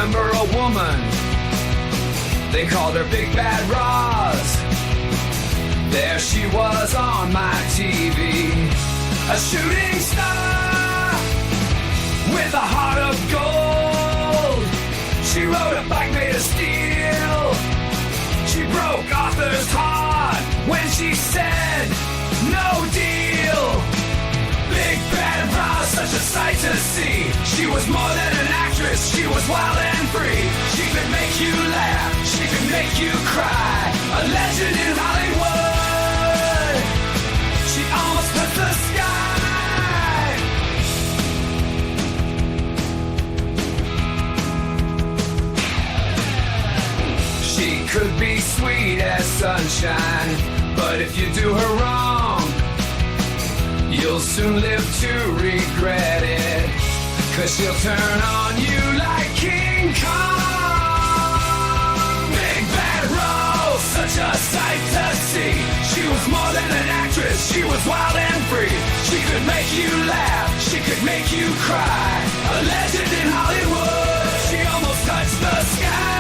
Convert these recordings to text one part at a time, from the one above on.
remember a woman, they called her Big Bad Roz. There she was on my TV, a shooting star with a heart of gold. She rode a bike made of steel. She broke Arthur's heart when she said, no deal. Big Bad Roz, such a sight to see. She was more than an actress, she was wild and free. She could make you laugh, she could make you cry. A legend in Hollywood, she almost touched the sky. She could be sweet as sunshine, but if you do her wrong, you'll soon live to regret it, 'cause she'll turn on you like King Kong. Big Bad Roz, such a sight to see. She was more than an actress, she was wild and free. She could make you laugh, she could make you cry. A legend in Hollywood, she almost touched the sky.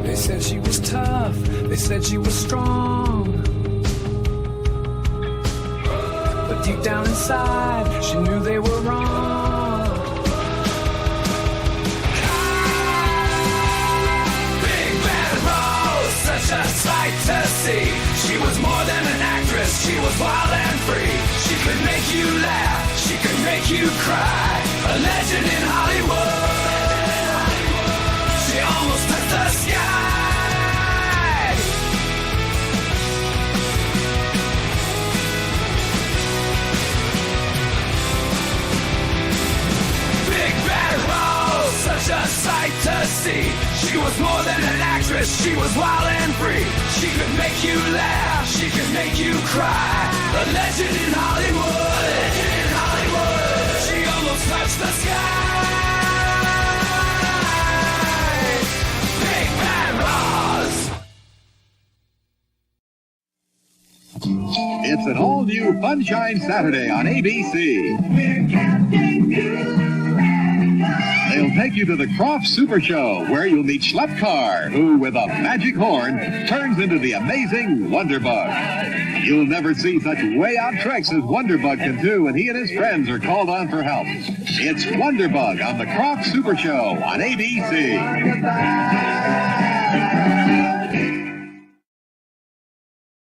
They said she was tough, they said she was strong, but deep down inside, she knew they were wrong. Big Bad Roz, such a sight to see. She was more than an actress, she was wild and free. She could make you laugh, she could make you cry. A legend in Hollywood, she almost touched the sky. Such a sight to see. She was more than an actress, she was wild and free. She could make you laugh, she could make you cry. A legend in Hollywood, legend in Hollywood. She almost touched the sky. Big Bad Roz. It's an all-new Funshine Saturday on ABC. We're Captain New. They'll take you to the Croft Super Show, where you'll meet Schleppcar, who, with a magic horn, turns into the amazing Wonderbug. You'll never see such way-out tricks as Wonderbug can do when he and his friends are called on for help. It's Wonderbug on the Croft Super Show on ABC.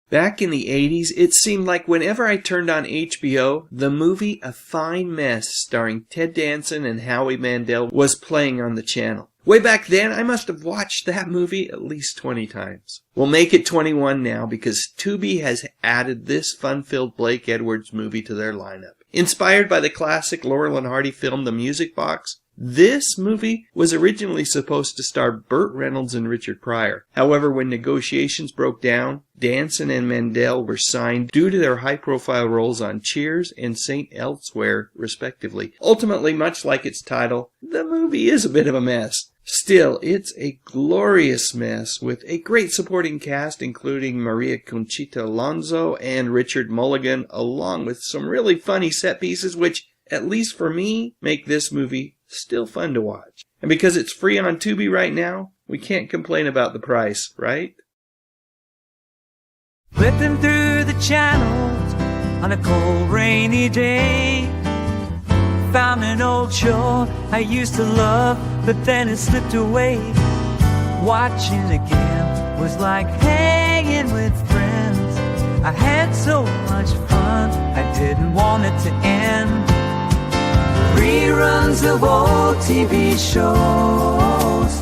Back in the 80s, it seemed like whenever I turned on HBO, the movie A Fine Mess, starring Ted Danson and Howie Mandel, was playing on the channel. Way back then, I must have watched that movie at least 20 times. We'll make it 21 now because Tubi has added this fun-filled Blake Edwards movie to their lineup. Inspired by the classic Laurel and Hardy film The Music Box, this movie was originally supposed to star Burt Reynolds and Richard Pryor. However, when negotiations broke down, Danson and Mandel were signed due to their high-profile roles on Cheers and St. Elsewhere, respectively. Ultimately, much like its title, the movie is a bit of a mess. Still, it's a glorious mess with a great supporting cast including Maria Conchita Alonso and Richard Mulligan, along with some really funny set pieces which, at least for me, make this movie still fun to watch. And because it's free on Tubi right now, we can't complain about the price, right? Flipping through the channels on a cold rainy day, found an old show I used to love, but then it slipped away. Watching again was like hanging with friends. I had so much fun, I didn't want it to end. Reruns of old TV shows,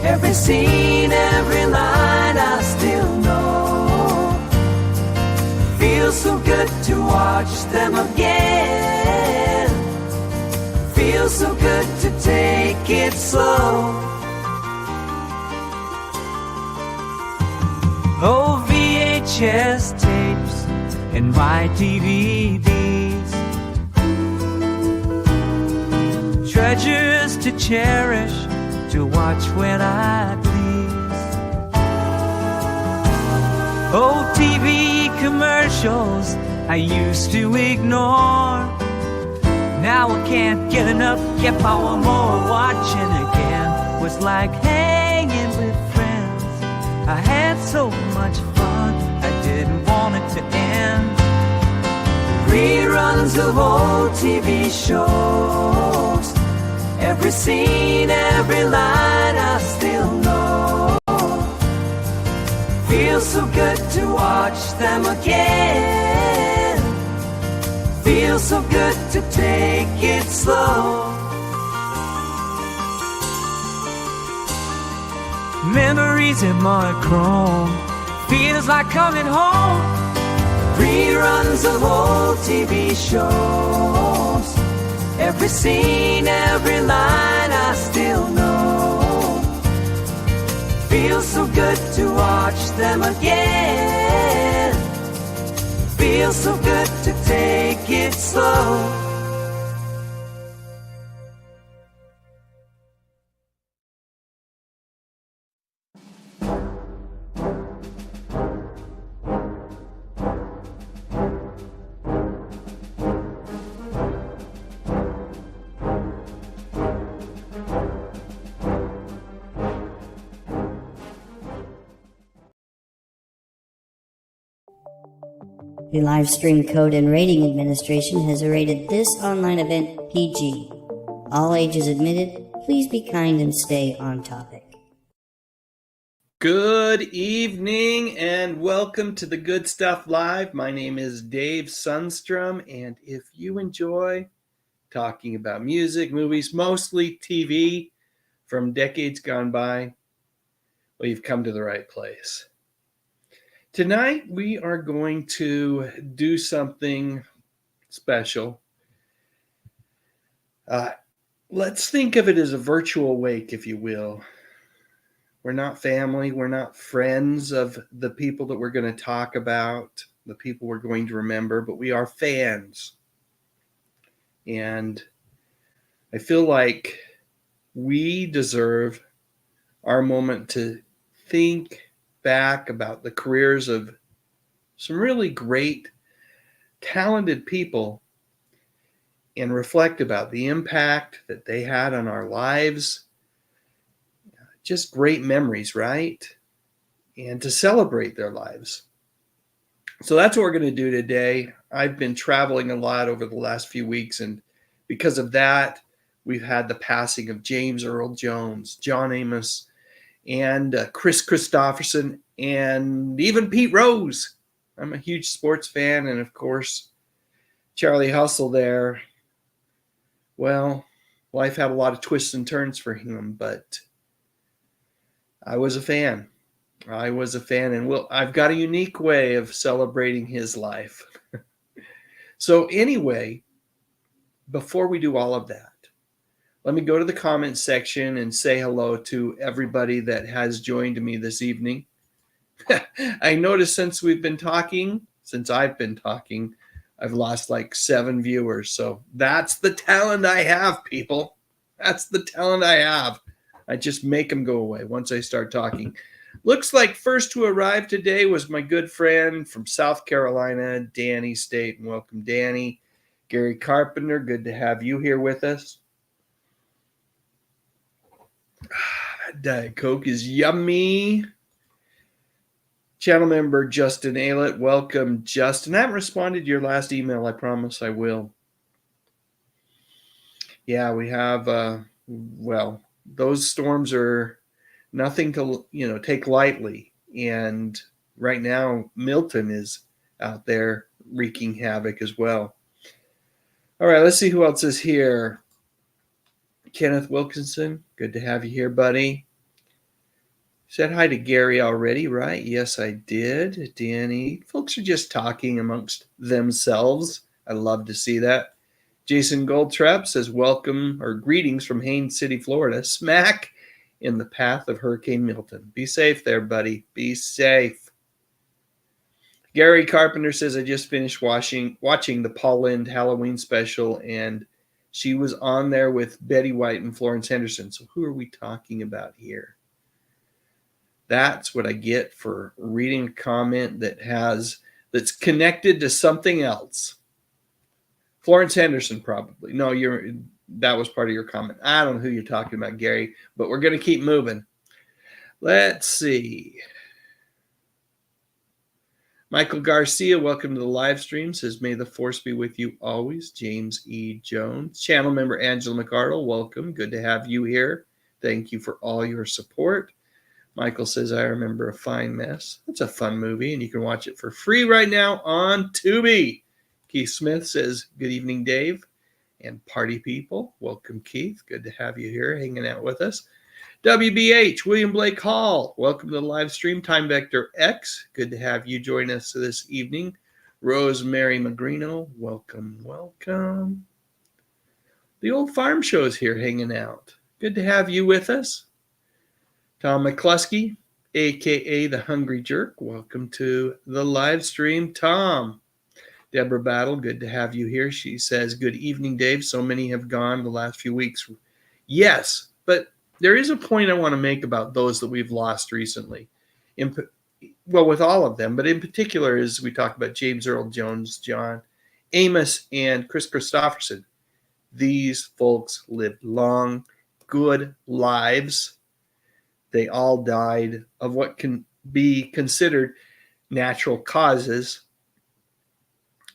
every scene, every line I still know. Feels so good to watch them again. Feels so good to take it slow. Oh, VHS tapes and my DVDs, treasures to cherish, to to watch when I please. Old TV commercials I used to ignore. Now I can't get enough, kept on more. Watching again was like hanging with friends. I had so much fun, I didn't want it to end. Reruns of old TV shows, every scene, every line I still know. Feels so good to watch them again. Feels so good to take it slow. Memories in my chrome, feels like coming home. Reruns of old TV shows, every scene, every line I still know. Feels so good to watch them again. Feels so good to take it slow. The Live Stream Code and Rating Administration has rated this online event PG. All ages admitted. Please be kind and stay on topic. Good evening and welcome to the Good Stuff Live. My name is Dave Sundstrom, and if you enjoy talking about music, movies, mostly TV from decades gone by, well, you've come to the right place. Tonight, we are going to do something special. Let's think of it as a virtual wake, if you will. We're not family. We're not friends of the people that we're going to talk about, the people we're going to remember, but we are fans. And I feel like we deserve our moment to think back about the careers of some really great, talented people and reflect about the impact that they had on our lives. Just great memories, right? And to celebrate their lives. So that's what we're going to do today. I've been traveling a lot over the last few weeks, and because of that, we've had the passing of James Earl Jones, John Amos, and Kris Kristofferson, and even Pete Rose. I'm a huge sports fan, and of course, Charlie Hustle there. Well, life had a lot of twists and turns for him, but I was a fan. And I've got a unique way of celebrating his life. So anyway, before we do all of that, let me go to the comments section and say hello to everybody that has joined me this evening. I noticed since I've been talking, I've lost like 7 viewers. So that's the talent I have, people. That's the talent I have. I just make them go away once I start talking. Looks like first to arrive today was my good friend from South Carolina, Danny State. And welcome, Danny. Gary Carpenter, good to have you here with us. That Diet Coke is yummy. Channel member Justin Aylett, welcome, Justin. I haven't responded to your last email. I promise I will. Yeah, we have, those storms are nothing to, take lightly. And right now, Milton is out there wreaking havoc as well. All right, let's see who else is here. Kenneth Wilkinson, good to have you here, buddy. Said hi to Gary already, right? Yes, I did. Danny, folks are just talking amongst themselves. I love to see that. Jason Goldtrap says welcome or greetings from Haines City, Florida. Smack in the path of Hurricane Milton. Be safe there, buddy. Be safe. Gary Carpenter says I just finished watching the Paul Lynde Halloween special and She was on there with Betty White and Florence Henderson. So who are we talking about here? That's what I get for reading a comment that's connected to something else. Florence Henderson, probably. No, that was part of your comment. I don't know who you're talking about, Gary, but we're going to keep moving. Let's see. Michael Garcia, welcome to the live stream, says, may the force be with you always. James E. Jones. Channel member Angela McArdle, welcome. Good to have you here. Thank you for all your support. Michael says, I remember A Fine Mess. That's a fun movie, and you can watch it for free right now on Tubi. Keith Smith says, good evening, Dave and party people. Welcome, Keith. Good to have you here hanging out with us. WBH, William Blake Hall, welcome to the live stream. Time Vector X, good to have you join us this evening. Rosemary Magrino, welcome, welcome. The Old Farm Show is here hanging out. Good to have you with us. Tom McCluskey, a.k.a. The Hungry Jerk, welcome to the live stream. Tom. Deborah Battle, good to have you here. She says, good evening, Dave. So many have gone the last few weeks. Yes, but there is a point I want to make about those that we've lost recently. With all of them, but in particular, as we talk about James Earl Jones, John, Amos and Kris Kristofferson. These folks lived long, good lives. They all died of what can be considered natural causes.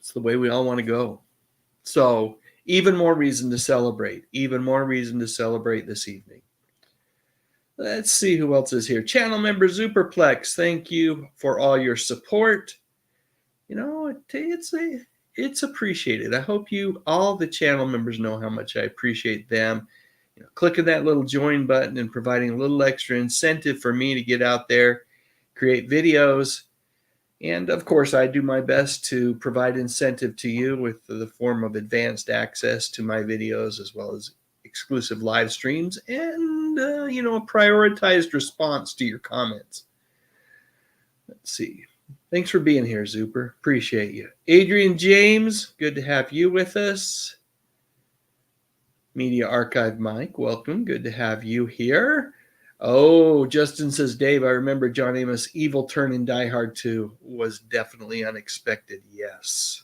It's the way we all want to go. So even more reason to celebrate. Even more reason to celebrate this evening. Let's see who else is here. Channel member Superplex, thank you for all your support. You know, it's appreciated. I hope all the channel members know how much I appreciate them. You know, clicking that little join button and providing a little extra incentive for me to get out there, create videos. And of course, I do my best to provide incentive to you with the form of advanced access to my videos, as well as exclusive live streams and, a prioritized response to your comments. Let's see. Thanks for being here, Zuper. Appreciate you. Adrian James, good to have you with us. Media Archive Mike, welcome. Good to have you here. Oh, Justin says, Dave, I remember John Amos' evil turn in Die Hard 2 was definitely unexpected. Yes.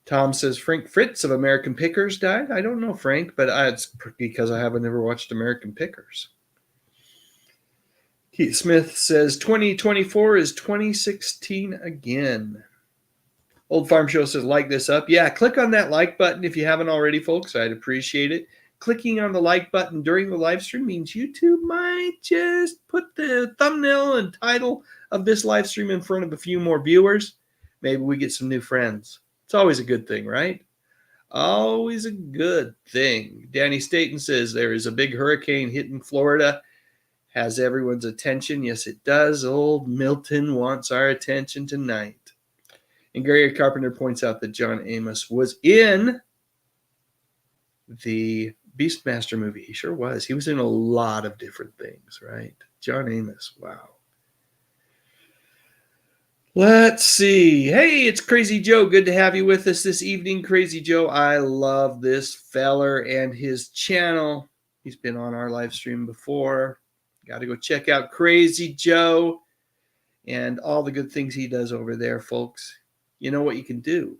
Tom says, Frank Fritz of American Pickers died. I don't know Frank, but it's because I haven't ever watched American Pickers. Keith Smith says, 2024 is 2016 again. Old Farm Show says, like this up. Yeah, click on that like button if you haven't already, folks. I'd appreciate it. Clicking on the like button during the live stream means YouTube might just put the thumbnail and title of this live stream in front of a few more viewers. Maybe we get some new friends. It's always a good thing, right? Always a good thing. Danny Staten says there is a big hurricane hitting Florida. Has everyone's attention? Yes, it does. Old Milton wants our attention tonight. And Gary Carpenter points out that John Amos was in the Beastmaster movie. He sure was. He was in a lot of different things, right? John Amos. Wow. Let's see. Hey, it's Crazy Joe. Good to have you with us this evening, Crazy Joe. I love this feller and his channel. He's been on our live stream before. Got to go check out Crazy Joe and all the good things he does over there, folks. You know what you can do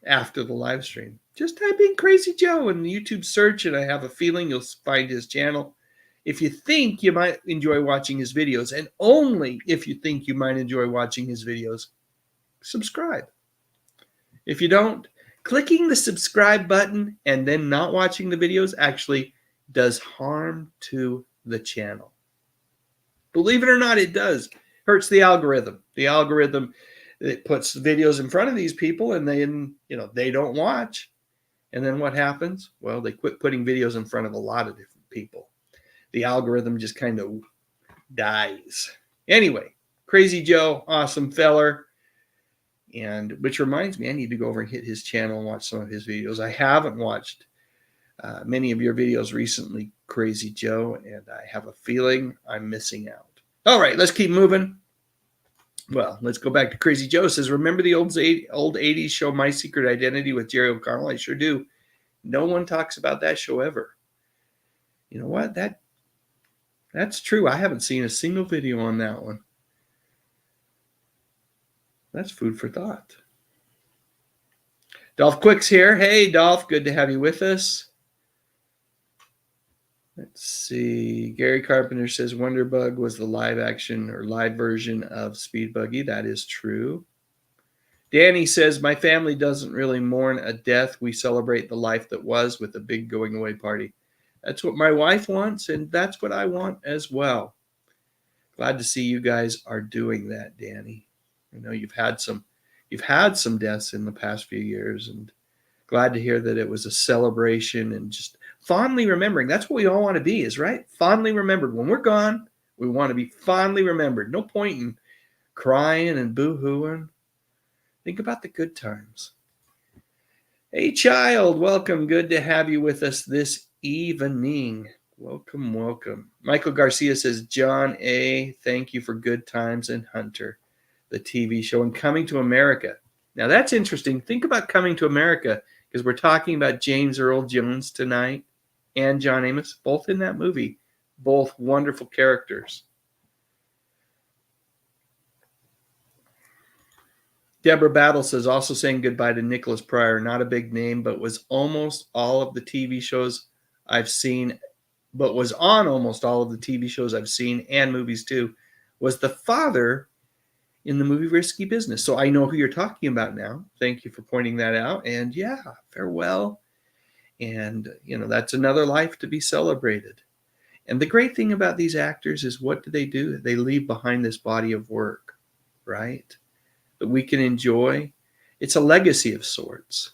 after the live stream? Just type in Crazy Joe in the YouTube search, and I have a feeling you'll find his channel. If you think you might enjoy watching his videos, and only if you think you might enjoy watching his videos, subscribe. If you don't, clicking the subscribe button and then not watching the videos actually does harm to the channel. Believe it or not, it does. Hurts the algorithm. The algorithm, it puts videos in front of these people, and then, they don't watch. And then what happens? Well, they quit putting videos in front of a lot of different people. The algorithm just kind of dies. Anyway, Crazy Joe, awesome feller. And which reminds me, I need to go over and hit his channel and watch some of his videos. I haven't watched many of your videos recently, Crazy Joe, and I have a feeling I'm missing out. All right, let's keep moving. Well, let's go back to Crazy Joe. It says, remember the old 80s show My Secret Identity with Jerry O'Connell? I sure do. No one talks about that show ever. You know what? That's true. I haven't seen a single video on that one. That's food for thought. Dolph Quick's here. Hey, Dolph, good to have you with us. Let's see. Gary Carpenter says Wonderbug was the live action or live version of Speed Buggy. That is true. Danny says, my family doesn't really mourn a death. We celebrate the life that was with a big going away party. That's what my wife wants, and that's what I want as well. Glad to see you guys are doing that, Danny. I know you've had some deaths in the past few years, and glad to hear that it was a celebration and just fondly remembering. That's what we all want to be, is right? Fondly remembered. When we're gone, we want to be fondly remembered. No point in crying and boo-hooing. Think about the good times. Hey, child, welcome. Good to have you with us this evening. Welcome, welcome. Michael Garcia says, John A., thank you for Good Times and Hunter, the TV show, and Coming to America. Now, that's interesting. Think about Coming to America, because we're talking about James Earl Jones tonight and John Amos, both in that movie, both wonderful characters. Deborah Battle says, also saying goodbye to Nicholas Pryor, not a big name, but was almost all of the TV shows I've seen, but was on almost all of the TV shows I've seen and movies too, was the father in the movie Risky Business. So I know who you're talking about now. Thank you for pointing that out. And yeah, farewell. And, that's another life to be celebrated. And the great thing about these actors is, what do? They leave behind this body of work, right? That we can enjoy. It's a legacy of sorts.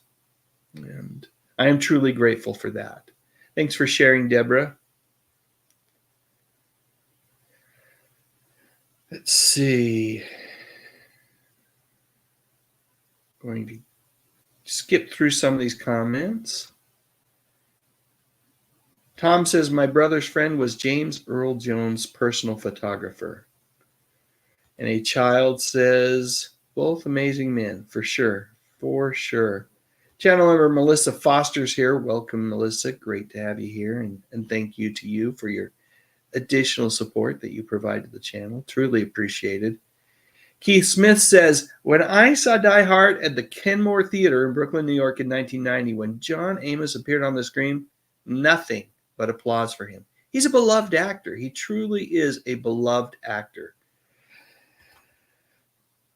And I am truly grateful for that. Thanks for sharing, Deborah. Let's see. Going to skip through some of these comments. Tom says, my brother's friend was James Earl Jones' personal photographer. And a child says, both amazing men, for sure, for sure. Channel member Melissa Foster's here. Welcome, Melissa. Great to have you here. And thank you to you for your additional support that you provide to the channel. Truly appreciated. Keith Smith says, when I saw Die Hard at the Kenmore Theater in Brooklyn, New York in 1990, when John Amos appeared on the screen, nothing but applause for him. He's a beloved actor. He truly is a beloved actor.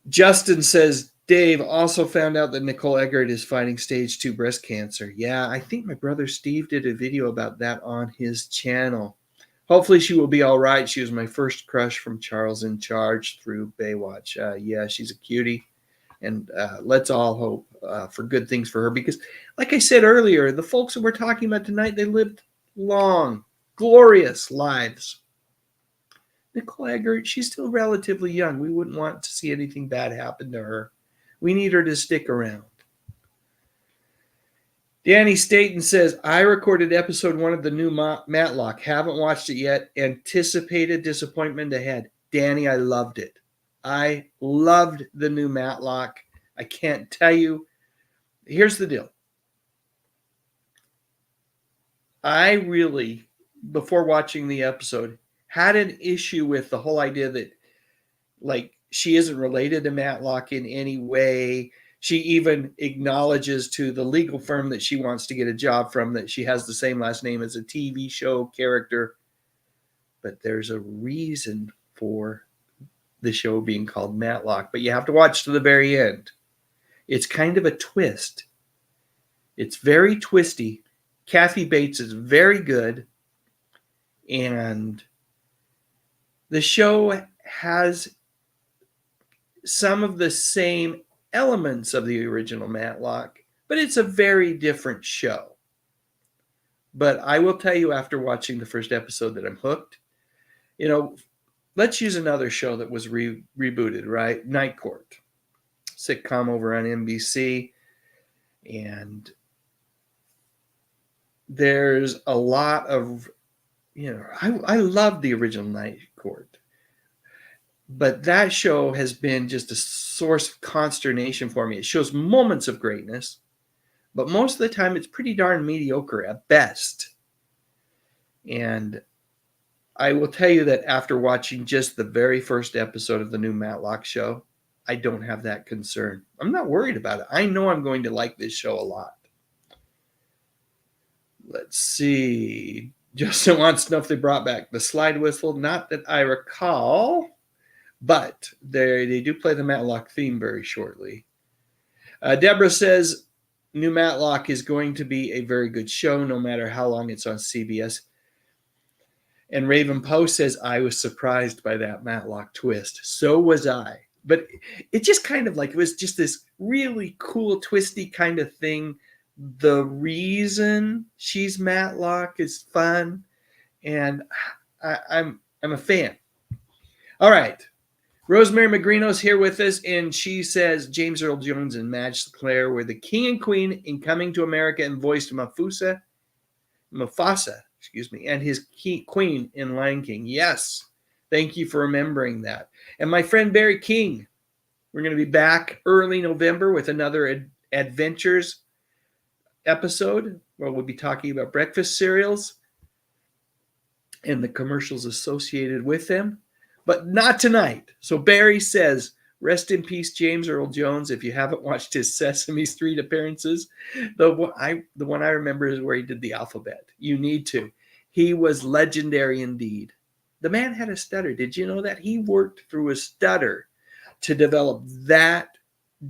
Justin says, Dave also found out that Nicole Eggert is fighting stage 2 breast cancer. Yeah, I think my brother Steve did a video about that on his channel. Hopefully she will be all right. She was my first crush from Charles in Charge through Baywatch. Yeah, she's a cutie. And let's all hope for good things for her. Because like I said earlier, the folks that we're talking about tonight, they lived long, glorious lives. Nicole Eggert, she's still relatively young. We wouldn't want to see anything bad happen to her. We need her to stick around. Danny Staten says, I recorded episode 1 of the new Matlock. Haven't watched it yet. Anticipated disappointment ahead. Danny, I loved it. I loved the new Matlock. I can't tell you. Here's the deal. I really, before watching the episode, had an issue with the whole idea that, like, she isn't related to Matlock in any way. She even acknowledges to the legal firm that she wants to get a job from that she has the same last name as a TV show character. But there's a reason for the show being called Matlock. But you have to watch to the very end. It's kind of a twist. It's very twisty. Kathy Bates is very good. And the show has some of the same elements of the original Matlock, but it's a very different show. But I will tell you, after watching the first episode, that I'm hooked. Let's use another show that was rebooted, right? Night Court, sitcom over on NBC. And there's a lot of, I love the original Night Court. But that show has been just a source of consternation for me. It shows moments of greatness, but most of the time it's pretty darn mediocre at best. And I will tell you that after watching just the very first episode of the new Matlock show, I don't have that concern. I'm not worried about it. I know I'm going to like this show a lot. Let's see. Justin wants to know if they brought back the slide whistle. Not that I recall, but they do play the Matlock theme very shortly. Deborah says new Matlock is going to be a very good show no matter how long it's on CBS. And Raven Post says, I was surprised by that Matlock twist. So was I. But it just kind of like, it was just this really cool, twisty kind of thing. The reason she's Matlock is fun. And I'm a fan. All right. Rosemary Magrino's here with us, and she says James Earl Jones and Madge Sinclair were the king and queen in Coming to America and voiced Mufasa, and his queen in Lion King. Yes, thank you for remembering that. And my friend Barry King, we're going to be back early November with another Adventures episode where we'll be talking about breakfast cereals and the commercials associated with them. But not tonight. So Barry says, rest in peace, James Earl Jones. If you haven't watched his Sesame Street appearances, the one I remember is where he did the alphabet. You need to. He was legendary indeed. The man had a stutter. Did you know that? He worked through a stutter to develop that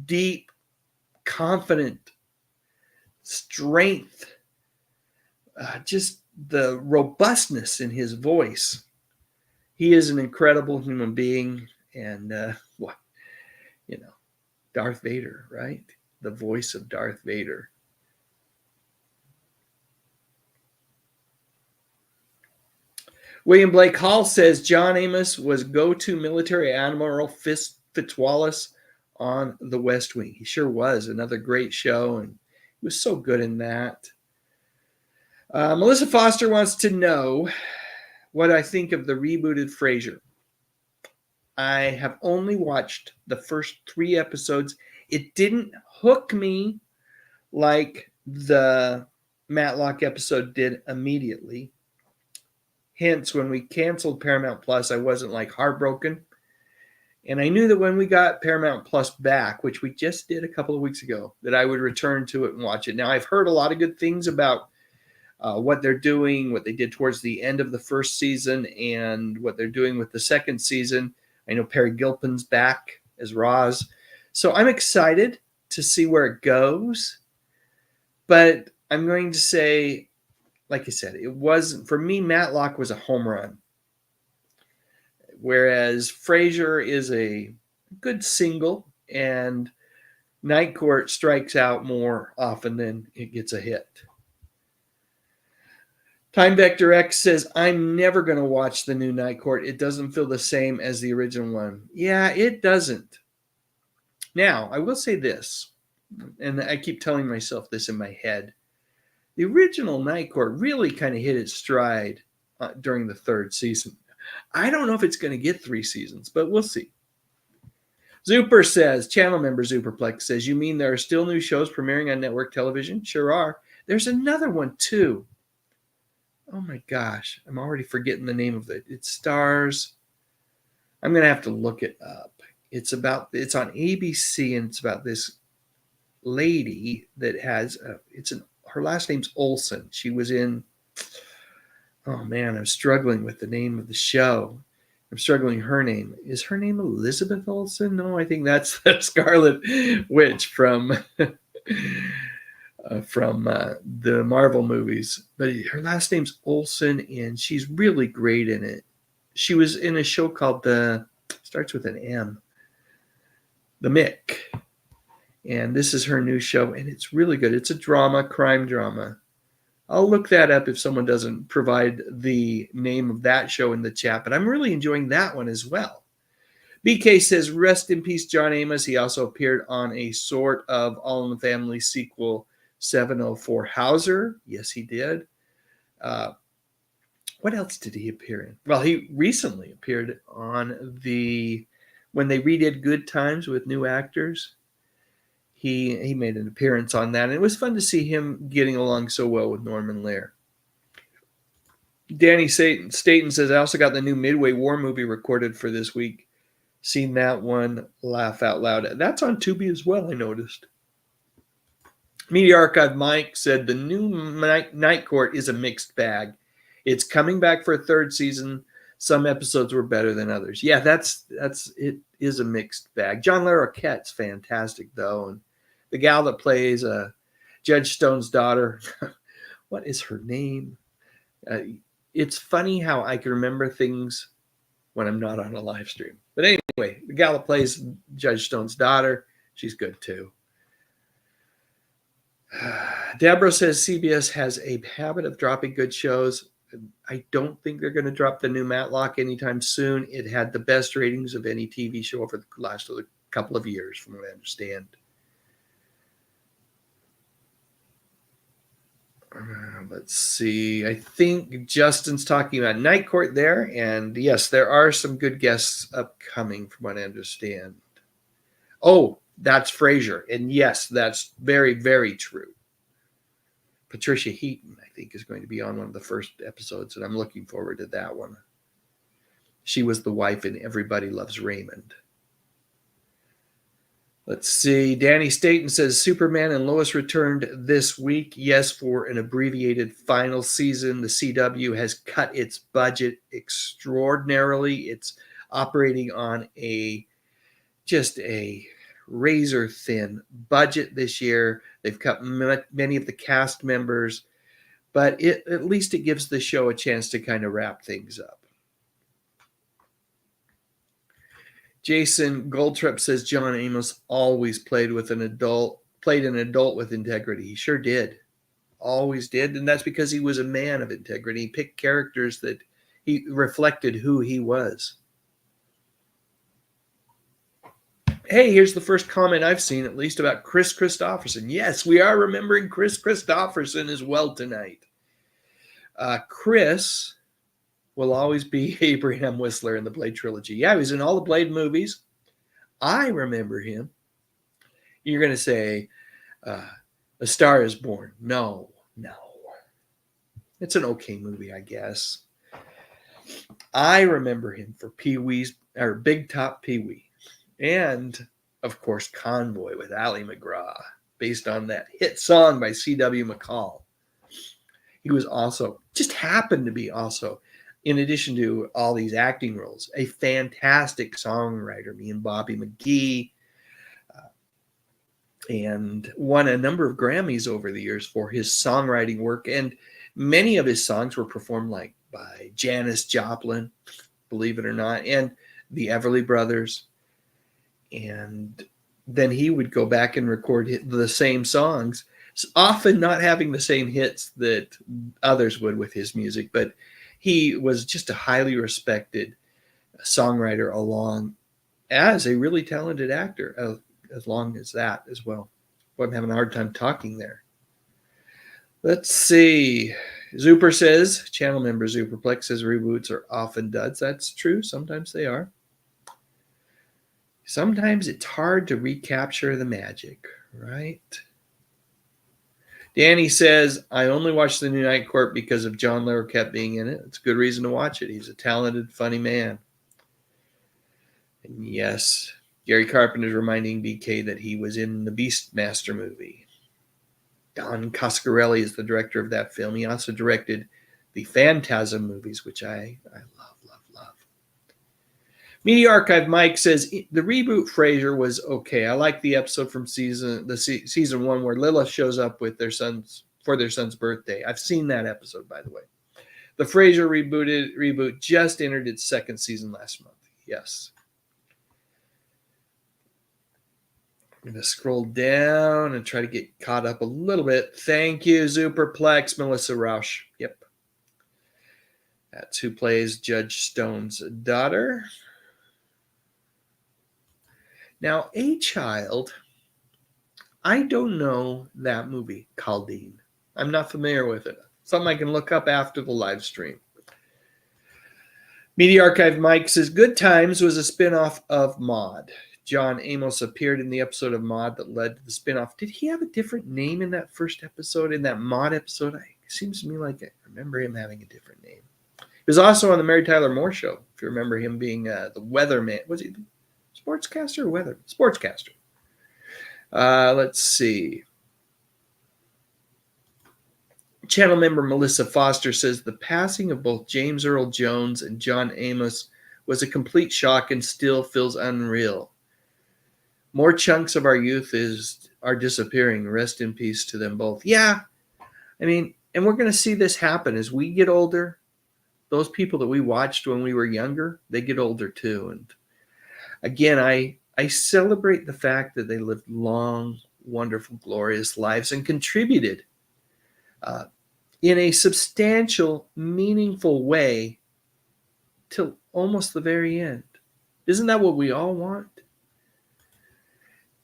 deep, confident strength, just the robustness in his voice. He is an incredible human being, and Darth Vader, right? The voice of Darth Vader. William Blake Hall says John Amos was go-to military Admiral Fitzwallace on The West Wing. He sure was. Another great show, and he was so good in that. Melissa Foster wants to know what I think of the rebooted Frasier. I have only watched the first 3 episodes. It didn't hook me like the Matlock episode did immediately. Hence, when we canceled Paramount Plus, I wasn't like heartbroken. And I knew that when we got Paramount Plus back, which we just did a couple of weeks ago, that I would return to it and watch it. Now, I've heard a lot of good things about what they're doing, what they did towards the end of the first season, and what they're doing with the second season. I know Perry Gilpin's back as Roz. So I'm excited to see where it goes. But I'm going to say, like I said, it wasn't, for me, Matlock was a home run. Whereas Frasier is a good single, and Night Court strikes out more often than it gets a hit. Time Vector X says, I'm never going to watch the new Night Court. It doesn't feel the same as the original one. Yeah, it doesn't. Now, I will say this, and I keep telling myself this in my head. The original Night Court really kind of hit its stride during the 3rd season. I don't know if it's going to get 3 seasons, but we'll see. Zuper says, channel member Zuperplex says, you mean there are still new shows premiering on network television? Sure are. There's another one, too. Oh my gosh, I'm already forgetting the name of it. It stars, I'm going to have to look it up. It's on ABC, and it's about this lady that has, her last name's Olsen. She was in, oh man, I'm struggling with the name of the show. I'm struggling her name. Is her name Elizabeth Olsen? No, I think that's the Scarlet Witch from the Marvel movies. But her last name's Olsen, and she's really great in it. She was in a show called starts with an M, The Mick. And this is her new show, and it's really good. It's a drama, crime drama. I'll look that up if someone doesn't provide the name of that show in the chat, but I'm really enjoying that one as well. BK says, rest in peace, John Amos. He also appeared on a sort of All in the Family sequel, 704 Hauser. Yes, he did. What else did he appear in? Well, he recently appeared on when they redid Good Times with new actors. He made an appearance on that, and it was fun to see him getting along so well with Norman Lear. Danny Staten says, I also got the new Midway War movie recorded for this week. Seen that one, laugh out loud. That's on Tubi as well, I noticed. Media Archive Mike said, the new Night Court is a mixed bag. It's coming back for a third season. Some episodes were better than others. Yeah, it is a mixed bag. John Larroquette's fantastic, though. And the gal that plays Judge Stone's daughter, what is her name? It's funny how I can remember things when I'm not on a live stream. But anyway, the gal that plays Judge Stone's daughter, she's good too. Deborah says CBS has a habit of dropping good shows. I don't think they're going to drop the new Matlock anytime soon. It had the best ratings of any TV show over the last couple of years, from what I understand. Let's see. I think Justin's talking about Night Court there. And yes, there are some good guests upcoming, from what I understand. Oh, that's Frasier. And yes, that's very, very true. Patricia Heaton, I think, is going to be on one of the first episodes, and I'm looking forward to that one. She was the wife in Everybody Loves Raymond. Let's see. Danny Staten says Superman and Lois returned this week. Yes, for an abbreviated final season. The CW has cut its budget extraordinarily. It's operating on just a razor thin budget this year. They've cut many of the cast members, but at least it gives the show a chance to kind of wrap things up. Jason Goldtrup says John Amos always played an adult with integrity. He sure did. Always did. And that's because he was a man of integrity. He picked characters that he reflected who he was. Hey, here's the first comment I've seen, at least, about Kris Kristofferson. Yes, we are remembering Kris Kristofferson as well tonight. Chris will always be Abraham Whistler in the Blade trilogy. Yeah, he was in all the Blade movies. I remember him. You're going to say, A Star is Born. No. It's an okay movie, I guess. I remember him for Big Top Pee-wee. And, of course, Convoy with Ally McGraw, based on that hit song by C.W. McCall. He was just happened to be also, in addition to all these acting roles, a fantastic songwriter. Me and Bobby McGee, and won a number of Grammys over the years for his songwriting work. And many of his songs were performed by Janis Joplin, believe it or not, and the Everly Brothers. And then he would go back and record the same songs, often not having the same hits that others would with his music. But he was just a highly respected songwriter, along as a really talented actor, as long as that as well. Well, I'm having a hard time talking there. Let's see. Zuper says, channel member Zuperplex says reboots are often duds. That's true. Sometimes they are. Sometimes it's hard to recapture the magic, right? Danny says, I only watched the new Night Court because of John Larroquette being in it. It's a good reason to watch it. He's a talented, funny man. And yes, Gary Carpenter's reminding BK that he was in the Beastmaster movie. Don Coscarelli is the director of that film. He also directed the Phantasm movies, which I love. Media Archive Mike says the reboot Frasier was okay. I like the episode from season one where Lilith shows up with their son's birthday. I've seen that episode, by the way. The Frasier reboot just entered its second season last month. Yes. I'm going to scroll down and try to get caught up a little bit. Thank you, Zuperplex, Melissa Rausch. Yep. That's who plays Judge Stone's daughter. Now, A Child, I don't know that movie, Caldine. I'm not familiar with it. Something I can look up after the live stream. Media Archive Mike says, Good Times was a spinoff of Maude. John Amos appeared in the episode of Maude that led to the spinoff. Did he have a different name in that first episode, in that Maude episode? It seems to me like I remember him having a different name. He was also on the Mary Tyler Moore Show, if you remember him being the weatherman. Was he the sportscaster or weather? Sportscaster. Let's see. Channel member Melissa Foster says the passing of both James Earl Jones and John Amos was a complete shock and still feels unreal. More chunks of our youth are disappearing. Rest in peace to them both. Yeah, I mean, and we're going to see this happen as we get older. Those people that we watched when we were younger, they get older too. And again, I celebrate the fact that they lived long, wonderful, glorious lives and contributed in a substantial, meaningful way till almost the very end. Isn't that what we all want?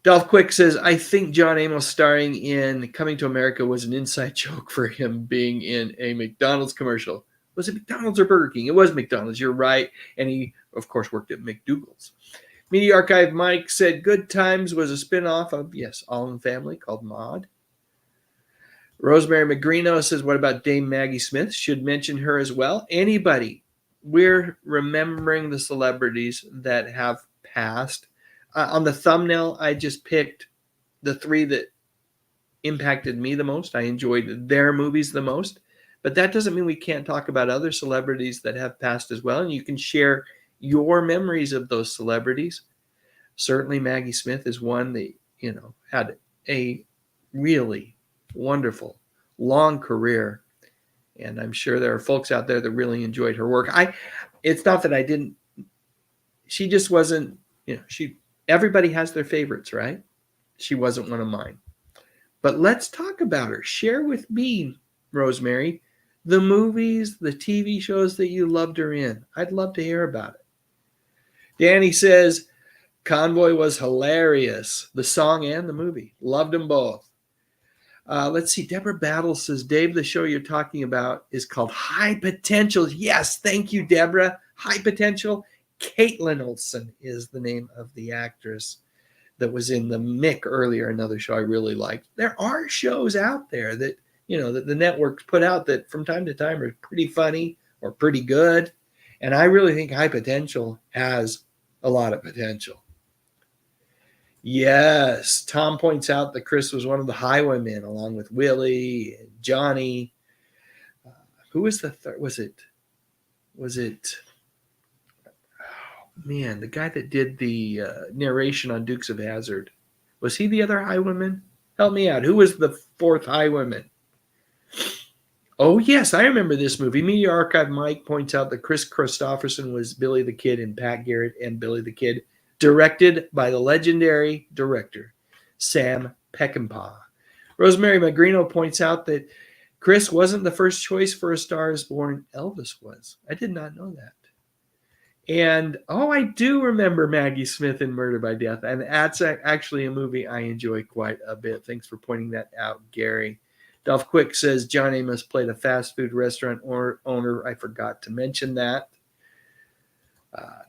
Dolph Quick says, I think John Amos starring in Coming to America was an inside joke for him being in a McDonald's commercial. Was it McDonald's or Burger King? It was McDonald's, you're right. And he, of course, worked at McDougal's. Media Archive Mike said, Good Times was a spinoff of, yes, All in the Family, called Maude. Rosemary Magrino says, what about Dame Maggie Smith? Should mention her as well. Anybody. We're remembering the celebrities that have passed. On the thumbnail, I just picked the 3 that impacted me the most. I enjoyed their movies the most. But that doesn't mean we can't talk about other celebrities that have passed as well. And you can share your memories of those celebrities. Certainly Maggie Smith is one that, had a really wonderful, long career. And I'm sure there are folks out there that really enjoyed her work. It's not that I didn't. She just wasn't, everybody has their favorites, right? She wasn't one of mine. But let's talk about her. Share with me, Rosemary, the movies, the TV shows that you loved her in. I'd love to hear about it. Danny says, Convoy was hilarious. The song and the movie. Loved them both. Let's see. Deborah Battle says, Dave, the show you're talking about is called High Potential. Yes, thank you, Deborah. High Potential. Caitlin Olsen is the name of the actress that was in the Mick earlier, another show I really liked. There are shows out there that, that the networks put out that from time to time are pretty funny or pretty good. And I really think High Potential has a lot of potential. Yes, Tom points out that Kris was one of the Highwaymen, along with Willie and Johnny. Who was the third? Was it? Oh, man, the guy that did the narration on Dukes of Hazzard. Was he the other Highwayman? Help me out. Who was the 4th Highwayman? Oh, yes, I remember this movie. Media Archive Mike points out that Kris Kristofferson was Billy the Kid in Pat Garrett and Billy the Kid, directed by the legendary director, Sam Peckinpah. Rosemary Magrino points out that Kris wasn't the first choice for A Star is Born. Elvis was. I did not know that. And, I do remember Maggie Smith in Murder by Death, and that's actually a movie I enjoy quite a bit. Thanks for pointing that out, Gary. Dolph Quick says John Amos played a fast food restaurant owner. I forgot to mention that.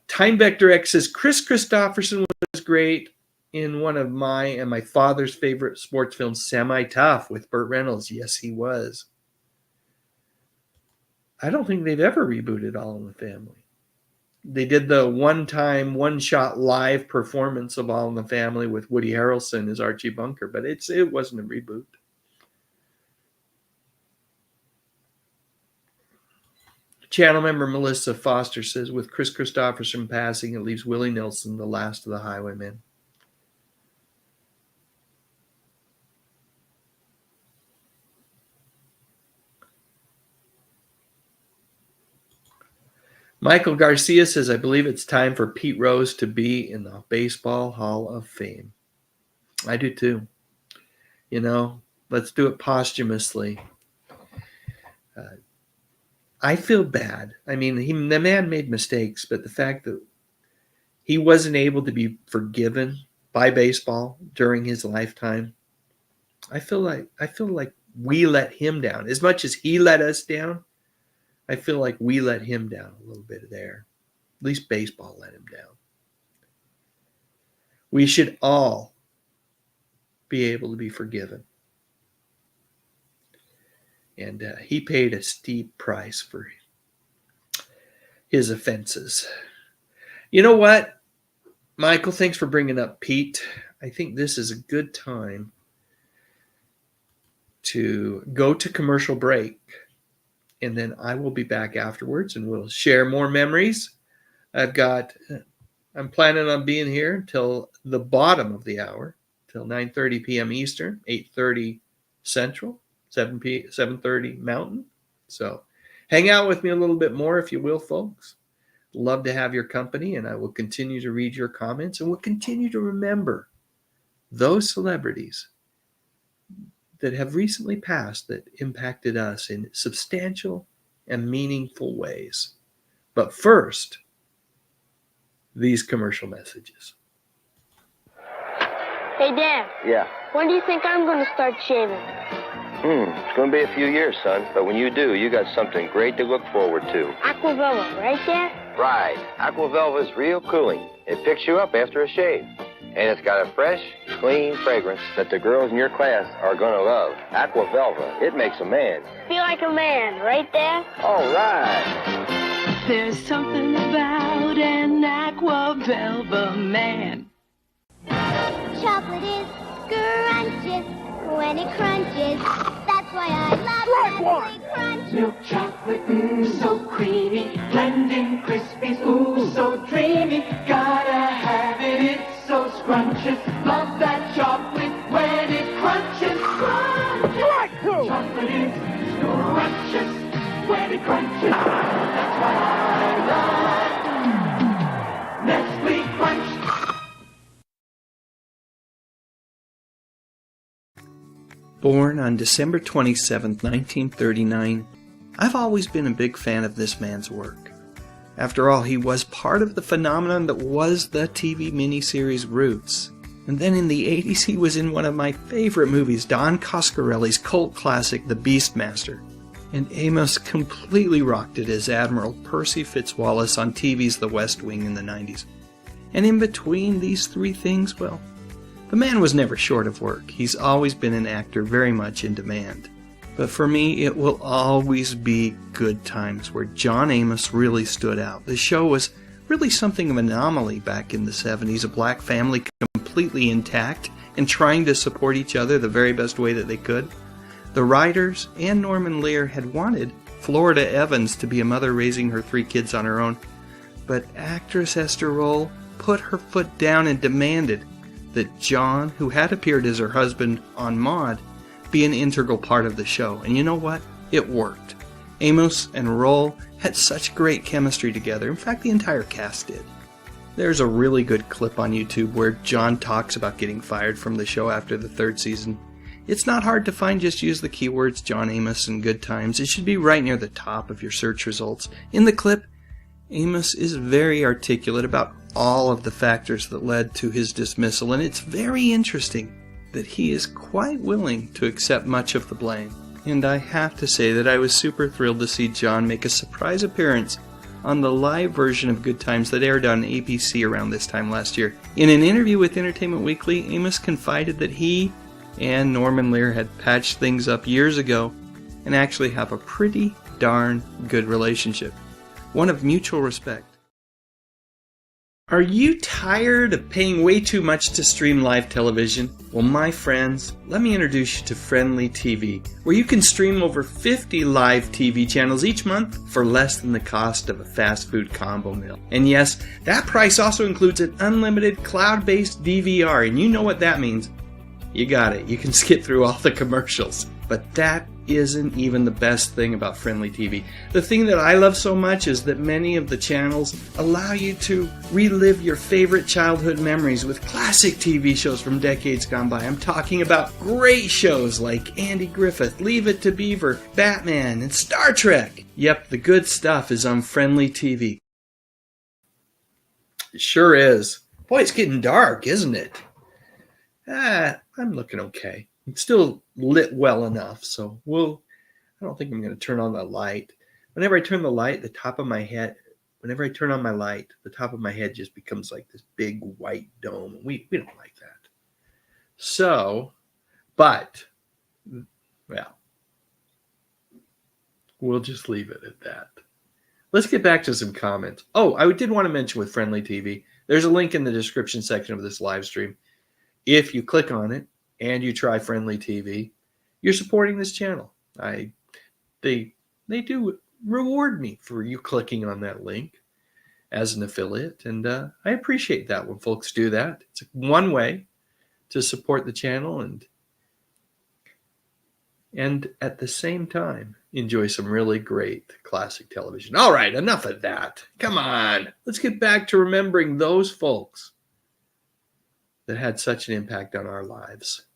Time Vector X says Kris Kristofferson was great in one of my and my father's favorite sports films, Semi-Tough, with Burt Reynolds. Yes, he was. I don't think they've ever rebooted All in the Family. They did the one-time, one-shot live performance of All in the Family with Woody Harrelson as Archie Bunker, but it wasn't a reboot. Channel member Melissa Foster says, with Kris Kristofferson passing, it leaves Willie Nelson the last of the Highwaymen. Michael Garcia says, I believe it's time for Pete Rose to be in the Baseball Hall of Fame. I do too. Let's do it posthumously. I feel bad. I mean, the man made mistakes, but the fact that he wasn't able to be forgiven by baseball during his lifetime, I feel like we let him down. As much as he let us down, I feel like we let him down a little bit there. At least baseball let him down. We should all be able to be forgiven. And he paid a steep price for his offenses. You know what, Michael, thanks for bringing up Pete. I think this is a good time to go to commercial break, and then I will be back afterwards and we'll share more memories. I'm planning on being here until the bottom of the hour, till 9:30 p.m. Eastern, 8:30 Central, 7:30 Mountain. So hang out with me a little bit more if you will, folks. Love to have your company, and I will continue to read your comments, and we'll continue to remember those celebrities that have recently passed that impacted us in substantial and meaningful ways. But first, these commercial messages. Hey, Dad. Yeah. When do you think I'm going to start shaving? It's going to be a few years, son. But when you do, you got something great to look forward to. Aquavella, right, Dad? Right. Aquavelva's real cooling. It picks you up after a shave. And it's got a fresh, clean fragrance that the girls in your class are going to love. Aquavelva, it makes a man Feel like a man, right, Dad? all right. There's something about an Aquavelva man. Chocolate is scrumptious when it crunches. That's why I love Nestle Crunch. Milk chocolate, so creamy. Blending Krispies, so dreamy. Gotta have it, it's so scrumptious. Love that chocolate when it crunches. Scrumptious. Chocolate is scrumptious when it crunches. That's why I love Nestle Crunch. Born on December 27, 1939, I've always been a big fan of this man's work. After all, he was part of the phenomenon that was the TV miniseries Roots. And then in the 80s, he was in one of my favorite movies, Don Coscarelli's cult classic, The Beastmaster. And Amos completely rocked it as Admiral Percy Fitzwallace on TV's The West Wing in the 90s. And in between these three things, well, the man was never short of work. He's always been an actor very much in demand. But for me, it will always be Good Times, where John Amos really stood out. The show was really something of an anomaly back in the 70s, a black family completely intact and trying to support each other the very best way that they could. The writers and Norman Lear had wanted Florida Evans to be a mother raising her 3 kids on her own, but actress Esther Roll put her foot down and demanded that John, who had appeared as her husband on Maude, be an integral part of the show. And you know what? It worked. Amos and Roll had such great chemistry together. In fact, the entire cast did. There's a really good clip on YouTube where John talks about getting fired from the show after the 3rd season. It's not hard to find. Just use the keywords John Amos and Good Times. It should be right near the top of your search results. In the clip, Amos is very articulate about all of the factors that led to his dismissal, and it's very interesting that he is quite willing to accept much of the blame. And I have to say that I was super thrilled to see John make a surprise appearance on the live version of Good Times that aired on ABC around this time last year. In an interview with Entertainment Weekly, Amos confided that he and Norman Lear had patched things up years ago and actually have a pretty darn good relationship, one of mutual respect. Are you tired of paying way too much to stream live television? Well, my friends, let me introduce you to Friendly TV, where you can stream over 50 live TV channels each month for less than the cost of a fast food combo meal. And yes, that price also includes an unlimited cloud-based DVR, and you know what that means. You got it. You can skip through all the commercials. But that isn't even the best thing about Friendly TV. The thing that I love so much is that many of the channels allow you to relive your favorite childhood memories with classic TV shows from decades gone by. I'm talking about great shows like Andy Griffith, Leave It to Beaver, Batman, and Star Trek. Yep, the good stuff is on Friendly TV. It sure is. Boy, it's getting dark, isn't it? I'm looking okay. It's still lit well enough, so I don't think I'm going to turn on the light. Whenever I turn the light, the top of my head whenever I turn on my light, the top of my head just becomes like this big white dome. We don't like that. So, but, well, we'll just leave it at that. Let's get back to some comments. Oh, I did want to mention with Friendly TV, there's a link in the description section of this live stream. If you click on it and you try Friendly TV, you're supporting this channel. They do reward me for you clicking on that link as an affiliate, and I appreciate that when folks do that. It's one way to support the channel and at the same time enjoy some really great classic television. All right, enough of that. Come on, let's get back to remembering those folks that had such an impact on our lives.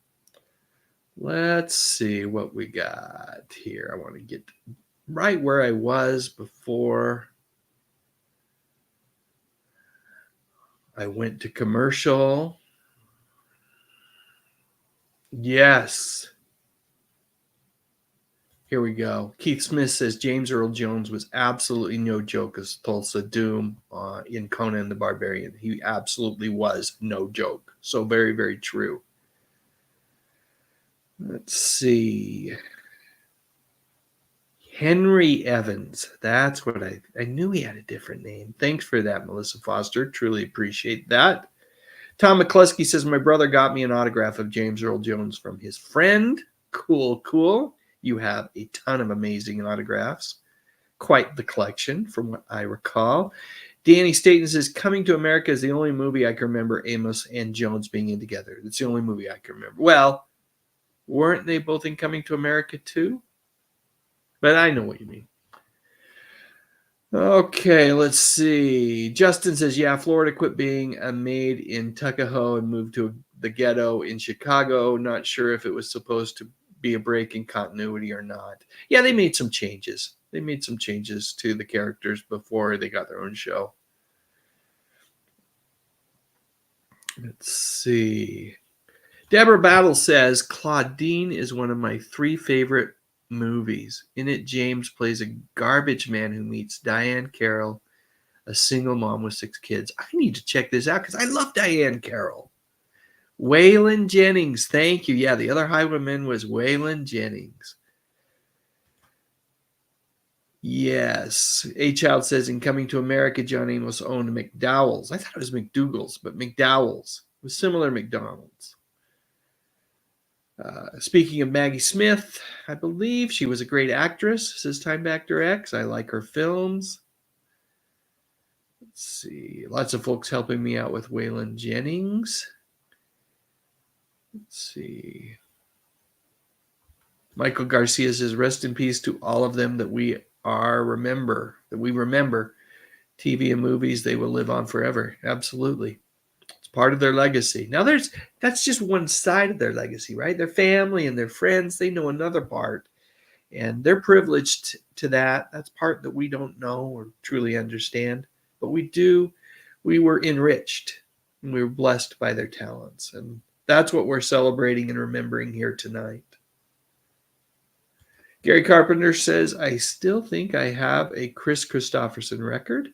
Let's see what we got here. I want to get right where I was before I went to commercial. Yes. Here we go. Keith Smith says James Earl Jones was absolutely no joke as Tulsa Doom in Conan the Barbarian. He absolutely was no joke. So very, very true. Let's see. Henry Evans. That's what I knew he had a different name. Thanks for that, Melissa Foster. Truly appreciate that. Tom McCluskey says, my brother got me an autograph of James Earl Jones from his friend. Cool, cool. You have a ton of amazing autographs. Quite the collection from what I recall. Danny Staten says, Coming to America is the only movie I can remember Amos and Jones being in together. It's the only movie I can remember. Well, weren't they both in Coming to America too? But I know what you mean. Okay, let's see. Justin says, yeah, Florida quit being a maid in Tuckahoe and moved to the ghetto in Chicago. Not sure if it was supposed to be a break in continuity or not. Yeah, they made some changes. They made some changes to the characters before they got their own show. Let's see. Deborah Battle says, Claudine is one of my 3 favorite movies. In it, James plays a garbage man who meets Diane Carroll, a single mom with 6 kids. I need to check this out because I love Diane Carroll. Waylon Jennings, thank you. Yeah, the other highwayman was Waylon Jennings. Yes. A Child says, in Coming to America, John Amos owned McDowell's. I thought it was McDougal's, but McDowell's. It was similar McDonald's. Speaking of Maggie Smith, I believe she was a great actress, says Time Factor X. I like her films. Let's see. Lots of folks helping me out with Waylon Jennings. Let's see. Michael Garcia says, rest in peace to all of them that we remember. TV and movies, they will live on forever. Absolutely. It's part of their legacy. Now that's just one side of their legacy, right? Their family and their friends, they know another part. And they're privileged to that. That's part that we don't know or truly understand. But we were enriched and we were blessed by their talents. And that's what we're celebrating and remembering here tonight. Gary Carpenter says, I still think I have a Kris Kristofferson record.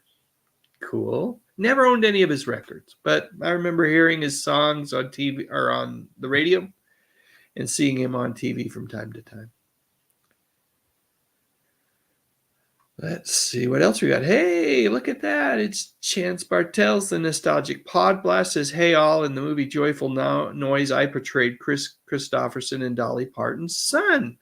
Cool. Never owned any of his records, but I remember hearing his songs on TV or on the radio and seeing him on TV from time to time. Let's see what else we got. Hey, look at that. It's Chance Bartels, the nostalgic pod blast says, hey all, in the movie Joyful Noise, I portrayed Kris Kristofferson and Dolly Parton's son,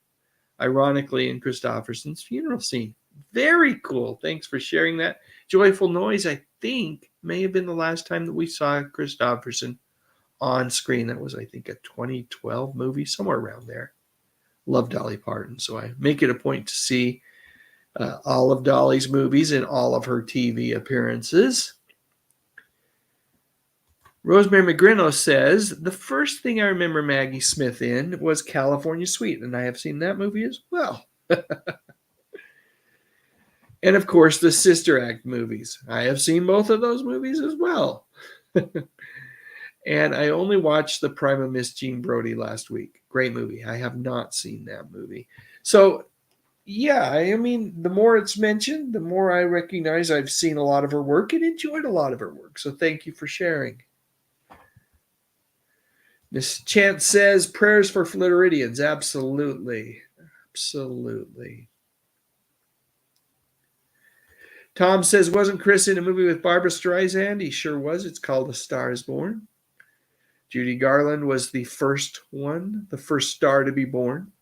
ironically in Kristofferson's funeral scene. Very cool. Thanks for sharing that. Joyful Noise, I think, may have been the last time that we saw Kristofferson on screen. That was, I think, a 2012 movie, somewhere around there. Love Dolly Parton, so I make it a point to see all of Dolly's movies and all of her TV appearances. Rosemary McGrinno says, the first thing I remember Maggie Smith in was California Suite, and I have seen that movie as well. And, of course, the Sister Act movies. I have seen both of those movies as well. And I only watched The Prime of Miss Jean Brodie last week. Great movie. I have not seen that movie. So Yeah, I mean, the more it's mentioned, the more I recognize I've seen a lot of her work and enjoyed a lot of her work. So thank you for sharing. Miss Chance says prayers for Floridians. Absolutely. Absolutely. Tom says, wasn't Chris in a movie with Barbara Streisand? He sure was. It's called A Star is Born. Judy Garland was the first one, the first star to be born.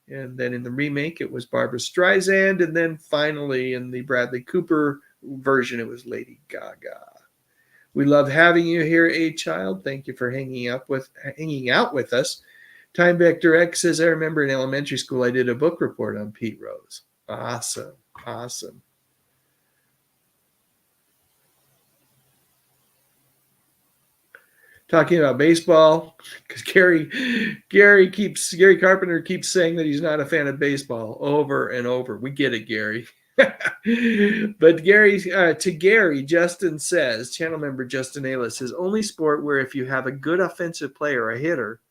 And then in the remake, it was Barbara Streisand. And then finally, in the Bradley Cooper version, it was Lady Gaga. We love having you here, A Child. Thank you for hanging out with us. Time Vector X says, I remember in elementary school, I did a book report on Pete Rose. Awesome. Awesome. Talking about baseball, because Gary Carpenter keeps saying that he's not a fan of baseball over and over. We get it, Gary. But Gary, Justin says, channel member Justin Ayla says, only sport where if you have a good offensive player, a hitter,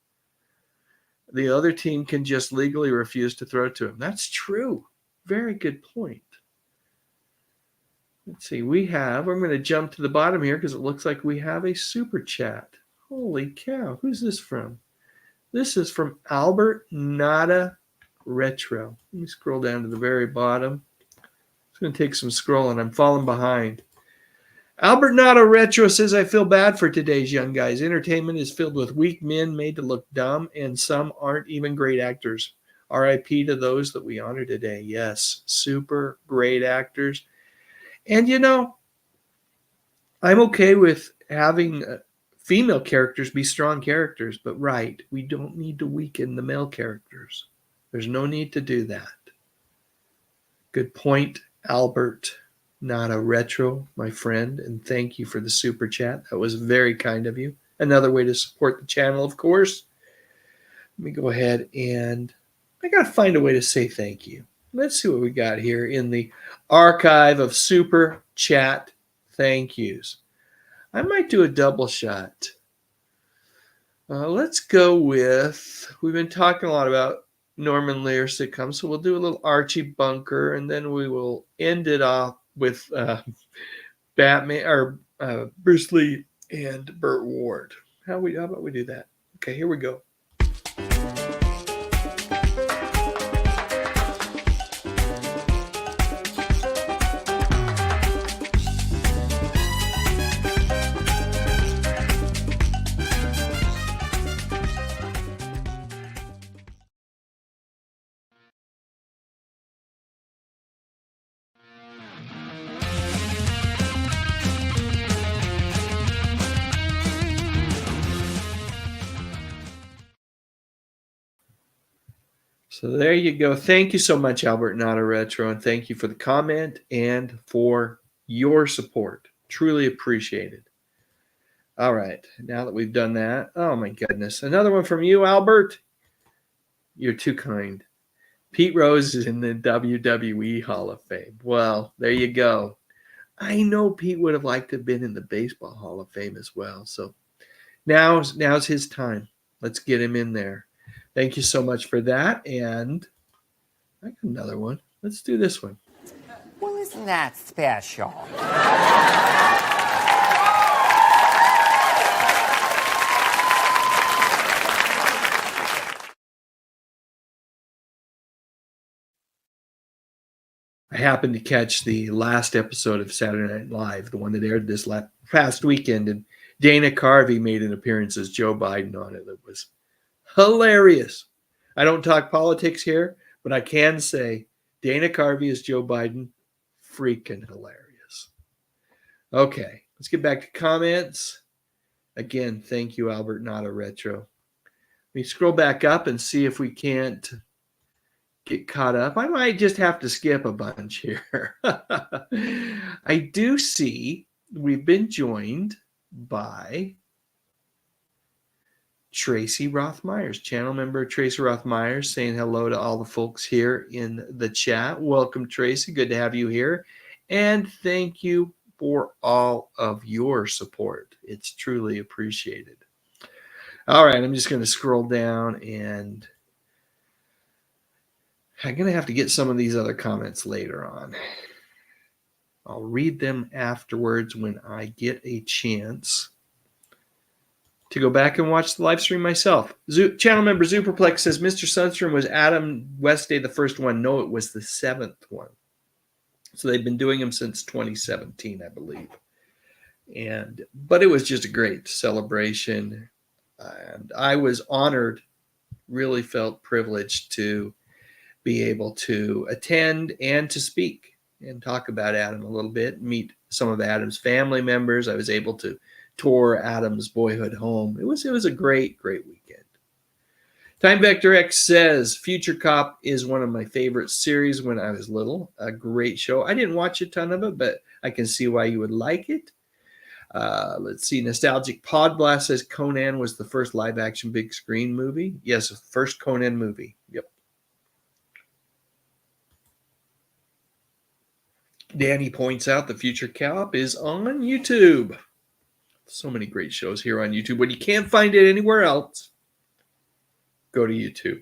the other team can just legally refuse to throw to him. That's true. Very good point. Let's see. I'm going to jump to the bottom here because it looks like we have a super chat. Holy cow. Who's this from? This is from Albert Nada Retro. Let me scroll down to the very bottom. It's going to take some scrolling. I'm falling behind. Albert Nada Retro says, I feel bad for today's young guys. Entertainment is filled with weak men made to look dumb, and some aren't even great actors. RIP to those that we honor today. Yes, super great actors. And, I'm okay with having female characters be strong characters, but we don't need to weaken the male characters. There's no need to do that. Good point, Albert. Not a retro, my friend, and thank you for the super chat. That was very kind of you. Another way to support the channel, of course. Let me go ahead and I got to find a way to say thank you. Let's see what we got here in the archive of super chat thank yous. I might do a double shot. Let's go with, we've been talking a lot about Norman Lear sitcoms, so we'll do a little Archie Bunker, and then we will end it off with Batman or Bruce Lee and Burt Ward. How about we do that? Okay, here we go. So there you go. Thank you so much, Albert Nada Retro, and thank you for the comment and for your support. Truly appreciated. All right, now that we've done that, oh my goodness. Another one from you, Albert. You're too kind. Pete Rose is in the WWE Hall of Fame. Well, there you go. I know Pete would have liked to have been in the Baseball Hall of Fame as well. So now's his time. Let's get him in there. Thank you so much for that. And I got another one. Let's do this one. Well, isn't that special? I happened to catch the last episode of Saturday Night Live, the one that aired this past weekend, and Dana Carvey made an appearance as Joe Biden on it. That was hilarious. I don't talk politics here, but I can say Dana Carvey as Joe Biden, freaking hilarious. Okay, let's get back to comments. Again, thank you, Albert Nada Retro. Let me scroll back up and see if we can't get caught up. I might just have to skip a bunch here. I do see we've been joined by Tracy Roth-Myers, channel member Tracy Roth-Myers, saying hello to all the folks here in the chat. Welcome, Tracy. Good to have you here. And thank you for all of your support. It's truly appreciated. All right, I'm just going to scroll down and I'm going to have to get some of these other comments later on. I'll read them afterwards when I get a chance to go back and watch the live stream myself. Channel member Superplex says, Mr. Sundstrom, was Adam Westday the first one? No, it was the 7th one. So they've been doing them since 2017, I believe. But it was just a great celebration. And I was honored, really felt privileged to be able to attend and to speak and talk about Adam a little bit, meet some of Adam's family members. I was able to tour Adam's boyhood home. It was a great, great weekend. Time Vector X says, Future Cop is one of my favorite series when I was little. A great show. I didn't watch a ton of it, but I can see why you would like it. Let's see. Nostalgic Pod Blast says Conan was the first live-action big screen movie. Yes, first Conan movie. Yep. Danny points out the Future Cop is on YouTube. So many great shows here on YouTube. When you can't find it anywhere else, go to YouTube.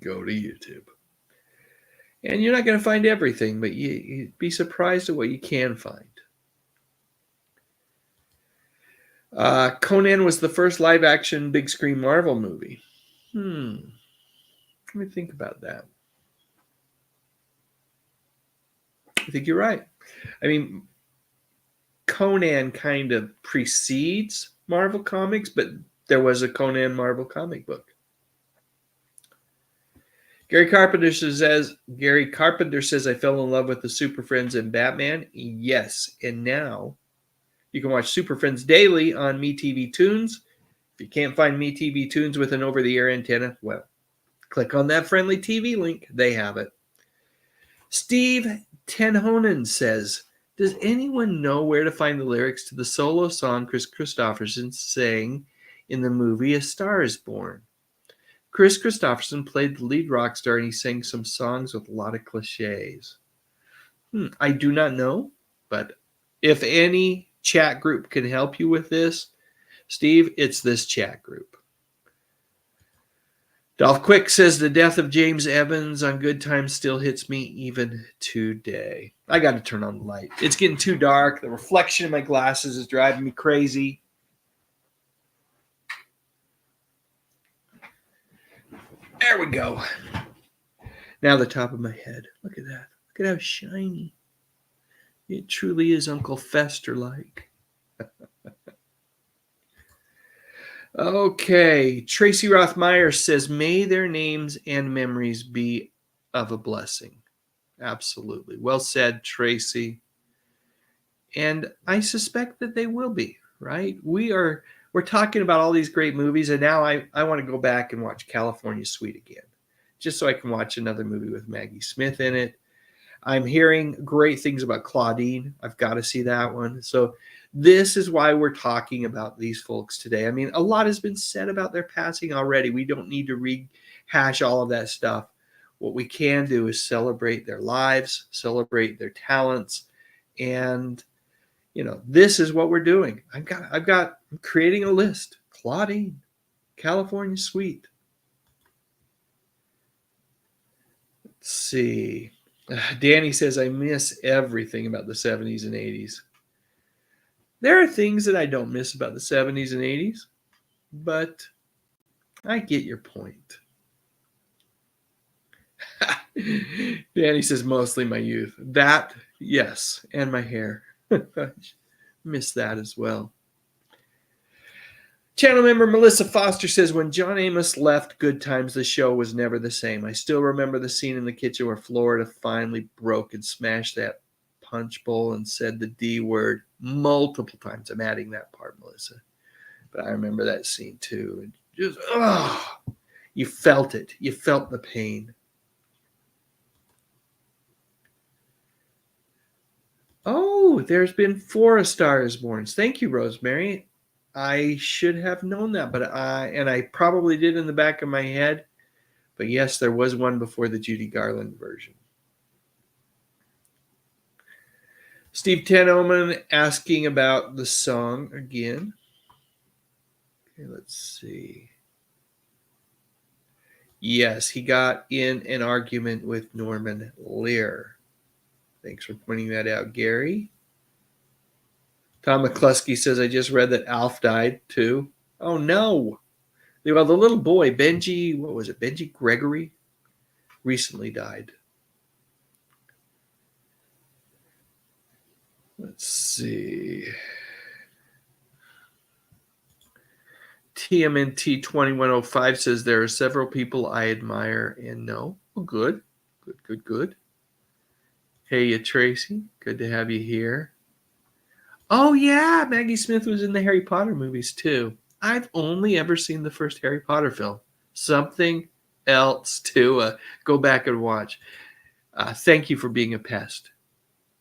Go to YouTube. And you're not going to find everything, but you'd be surprised at what you can find. Conan was the first live-action big-screen Marvel movie. Let me think about that. I think you're right. I mean, Conan kind of precedes Marvel Comics, but there was a Conan Marvel comic book. Gary Carpenter says, I fell in love with the Super Friends and Batman. Yes, and now you can watch Super Friends daily on MeTV Tunes. If you can't find MeTV Tunes with an over-the-air antenna, well, click on that friendly TV link. They have it. Steve Tenhonen says, does anyone know where to find the lyrics to the solo song Kris Kristofferson sang in the movie A Star is Born? Kris Kristofferson played the lead rock star and he sang some songs with a lot of cliches. I do not know, but if any chat group can help you with this, Steve, it's this chat group. Dolph Quick says the death of James Evans on Good Times still hits me even today. I got to turn on the light. It's getting too dark. The reflection in my glasses is driving me crazy. There we go. Now the top of my head. Look at that. Look at how shiny. It truly is Uncle Fester-like. Okay. Tracy Rothmeyer says, may their names and memories be of a blessing. Absolutely. Well said, Tracy. And I suspect that they will be, right? We're talking about all these great movies, and now I want to go back and watch California Suite again, just so I can watch another movie with Maggie Smith in it. I'm hearing great things about Claudine. I've got to see that one. So this is why we're talking about these folks today. I mean, a lot has been said about their passing already. We don't need to rehash all of that stuff. What we can do is celebrate their lives, celebrate their talents, and this is what we're doing. I'm creating a list. Claudine, California Suite. Let's see. Danny says, I miss everything about the 70s and 80s. There are things that I don't miss about the 70s and 80s, but I get your point. Danny says, mostly my youth. That, yes, and my hair. Miss that as well. Channel member Melissa Foster says, when John Amos left Good Times, the show was never the same. I still remember the scene in the kitchen where Florida finally broke and smashed that punch bowl and said the D word multiple times. I'm adding that part, Melissa. But I remember that scene too. And just, you felt it. You felt the pain. Oh, there's been 4 A Star is Born. Thank you, Rosemary. I should have known that, but I probably did in the back of my head. But yes, there was one before the Judy Garland version. Steve Tenoman asking about the song again. Okay, let's see. Yes, he got in an argument with Norman Lear. Thanks for pointing that out, Gary. Tom McCluskey says, I just read that Alf died too. Oh no. Well, the little boy, Benji, what was it? Benji Gregory recently died. Let's see. TMNT 2105 says there are several people I admire and know. Well, good. Good. Hey, Tracy. Good to have you here. Oh, yeah. Maggie Smith was in the Harry Potter movies, too. I've only ever seen the first Harry Potter film. Something else to go back and watch. Thank you for being a pest.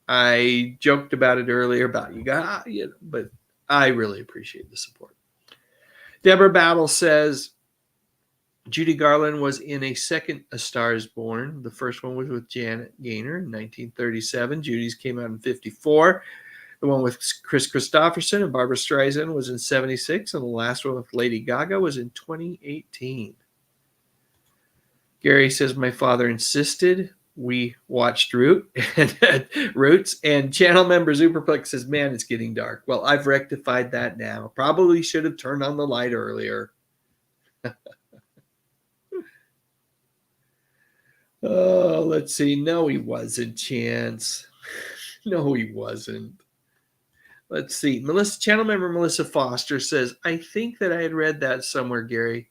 I joked about it earlier about you guys, but I really appreciate the support. Deborah Battle says, Judy Garland was in a second A Star is Born. The first one was with Janet Gaynor in 1937. Judy's came out in 54. The one with Kris Kristofferson and Barbara Streisand was in 76. And the last one with Lady Gaga was in 2018. Gary says, my father insisted we watched Roots, and channel member Superplex says, man, it's getting dark. Well, I've rectified that now. Probably should have turned on the light earlier. Oh, let's see. No, he wasn't, Chance. No, he wasn't. Let's see. Channel member Melissa Foster says, I think that I had read that somewhere, Gary.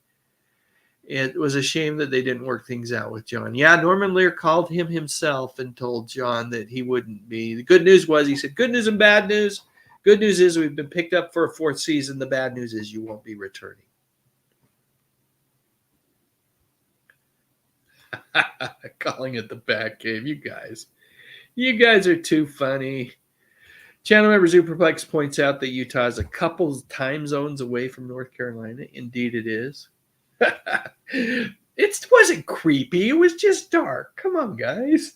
It was a shame that they didn't work things out with John. Yeah, Norman Lear called him himself and told John that he wouldn't be. The good news was, he said, good news and bad news. Good news is we've been picked up for a fourth season. The bad news is you won't be returning. Calling it the Batcave. You guys are too funny. Channel member Superplex points out that Utah is a couple time zones away from North Carolina. Indeed it is. It wasn't creepy. It was just dark. Come on, guys.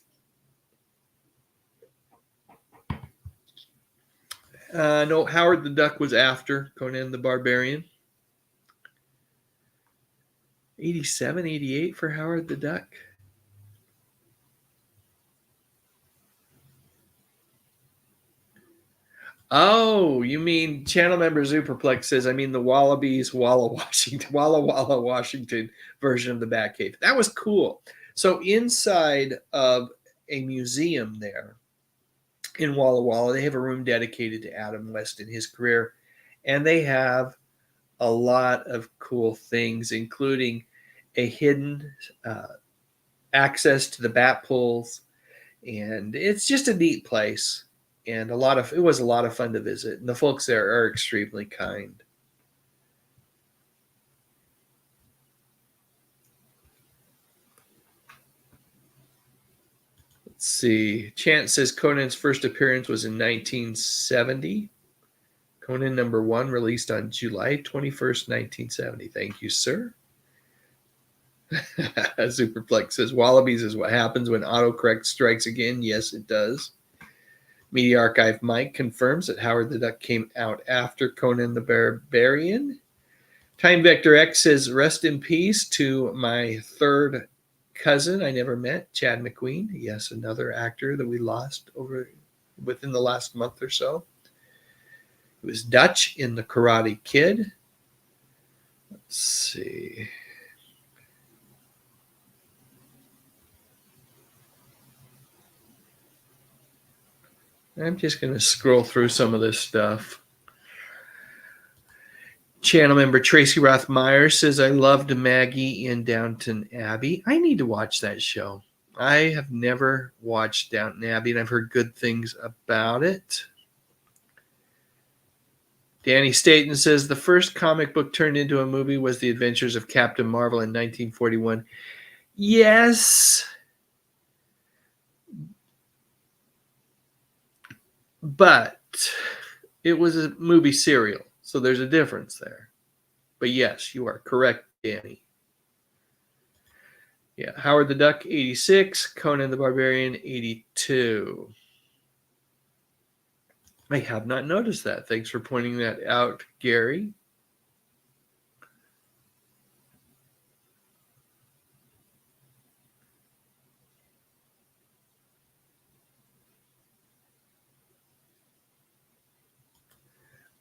No, Howard the Duck was after Conan the Barbarian. 87, 88 for Howard the Duck. Oh, you mean channel member Superplex says, I mean the Wallabies, Walla, Washington version of the Batcave. That was cool. So inside of a museum there in Walla Walla, they have a room dedicated to Adam West and his career. And they have a lot of cool things, including a hidden access to the bat pools. And it's just a neat place. And it was a lot of fun to visit. And the folks there are extremely kind. Let's see. Chance says Conan's first appearance was in 1970. Conan #1 released on July 21st, 1970. Thank you, sir. Superplex says Wallabies is what happens when autocorrect strikes again. Yes, it does. Media Archive Mike confirms that Howard the Duck came out after Conan the Barbarian. Time Vector X says, rest in peace to my third cousin I never met, Chad McQueen. Yes, another actor that we lost within the last month or so. He was Dutch in The Karate Kid. Let's see. I'm just going to scroll through some of this stuff. Channel member Tracy Rothmeyer says, I loved Maggie in Downton Abbey. I need to watch that show. I have never watched Downton Abbey, and I've heard good things about it. Danny Staten says, the first comic book turned into a movie was The Adventures of Captain Marvel in 1941. Yes. But it was a movie serial, so there's a difference there. But yes, you are correct, Danny. Yeah, Howard the Duck, 86. Conan the Barbarian, 82. I have not noticed that. Thanks for pointing that out, Gary.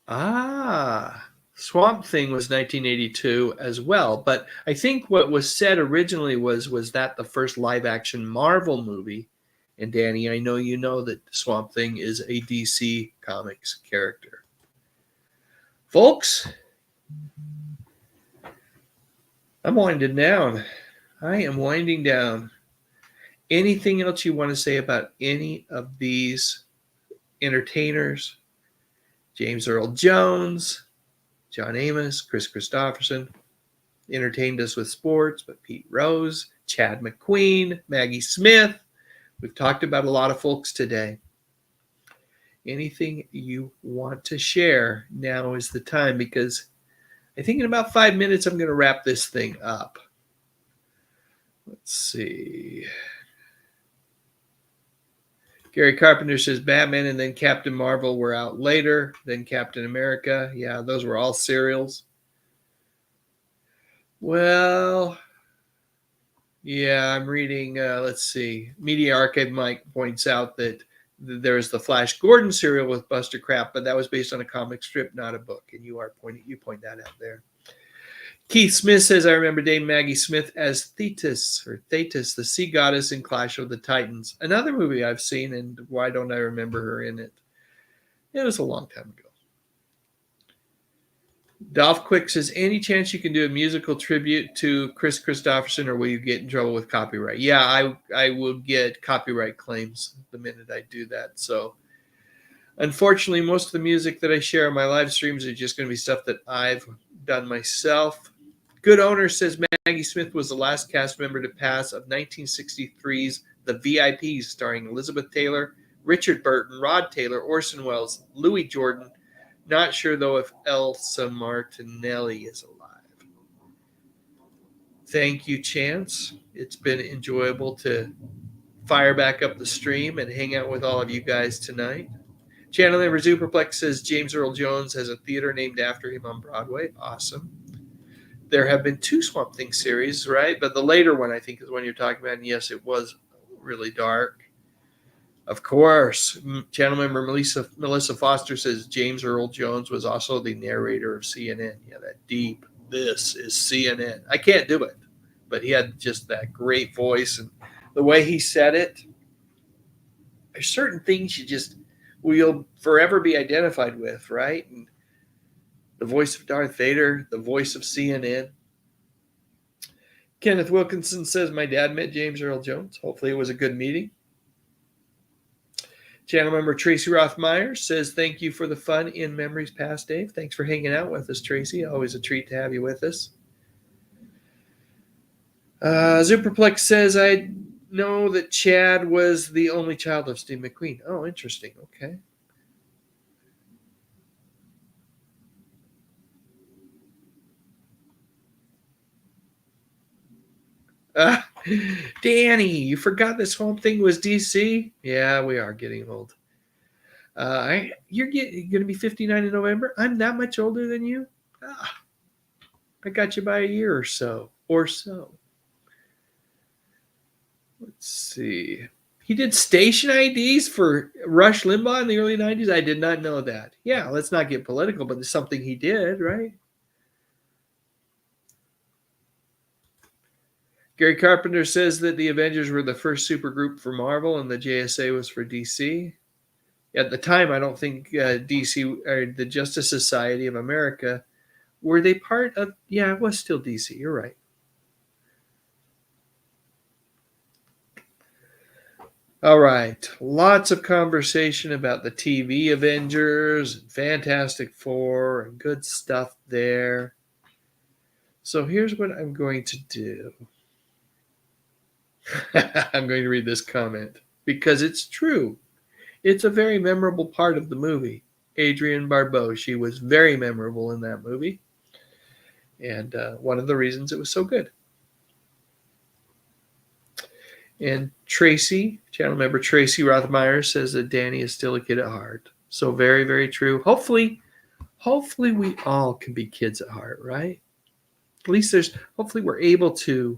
Swamp Thing was 1982 as well, but I think what was said originally was that the first live-action Marvel movie. And Danny, I know you know that Swamp Thing is a DC Comics character. Folks, I'm winding down. I am winding down. Anything else you want to say about any of these entertainers? James Earl Jones, John Amos, Kris Kristofferson entertained us with sports, but Pete Rose, Chad McQueen, Maggie Smith. We've talked about a lot of folks today. Anything you want to share, now is the time, because I think in about 5 minutes I'm going to wrap this thing up. Let's see. Gary Carpenter says Batman and then Captain Marvel were out later, then Captain America. Yeah, those were all serials. Well, yeah, I'm reading, let's see. Media Archive Mike points out that there's the Flash Gordon serial with Buster Crabbe, but that was based on a comic strip, not a book. And you point that out there. Keith Smith says, I remember Dame Maggie Smith as Thetis, the sea goddess in Clash of the Titans. Another movie I've seen, and why don't I remember her in it? It was a long time ago. Dolph Quick says, any chance you can do a musical tribute to Kris Kristofferson, or will you get in trouble with copyright? Yeah, I will get copyright claims the minute I do that. So, unfortunately, most of the music that I share on my live streams is just going to be stuff that I've done myself. Good Owner says Maggie Smith was the last cast member to pass of 1963's The VIPs, starring Elizabeth Taylor, Richard Burton, Rod Taylor, Orson Welles, Louis Jordan. Not sure, though, if Elsa Martinelli is alive. Thank you, Chance. It's been enjoyable to fire back up the stream and hang out with all of you guys tonight. Channel member Superplex says James Earl Jones has a theater named after him on Broadway. Awesome. There have been 2 Swamp Thing series, right? But the later one, I think, is one you're talking about. And yes, it was really dark. Of course. Channel member Melissa Foster says James Earl Jones was also the narrator of CNN. Yeah, that deep, this is CNN. I can't do it. But he had just that great voice. And the way he said it, there's certain things you'll forever be identified with, right? And the voice of Darth Vader, the voice of CNN. Kenneth Wilkinson says, my dad met James Earl Jones. Hopefully it was a good meeting. Channel member Tracy Rothmeyer says, thank you for the fun in memories past, Dave. Thanks for hanging out with us, Tracy. Always a treat to have you with us. Superplex says, I know that Chad was the only child of Steve McQueen. Oh, interesting. Okay. Danny, you forgot this whole thing was DC? Yeah, we are getting old. You're going to be 59 in November? I'm that much older than you? I got you by a year or so. Let's see. He did station IDs for Rush Limbaugh in the early 90s? I did not know that. Yeah, let's not get political, but it's something he did, right? Gary Carpenter says that the Avengers were the first supergroup for Marvel and the JSA was for DC. At the time, I don't think DC or the Justice Society of America, were they part of? Yeah, it was still DC. You're right. All right. Lots of conversation about the TV Avengers and Fantastic Four and good stuff there. So here's what I'm going to do. I'm going to read this comment because it's true. It's a very memorable part of the movie. Adrienne Barbeau, she was very memorable in that movie. And one of the reasons it was so good. And Tracy, channel member Tracy Rothmeyer, says that Danny is still a kid at heart. So very, very true. Hopefully we all can be kids at heart, right? At least hopefully we're able to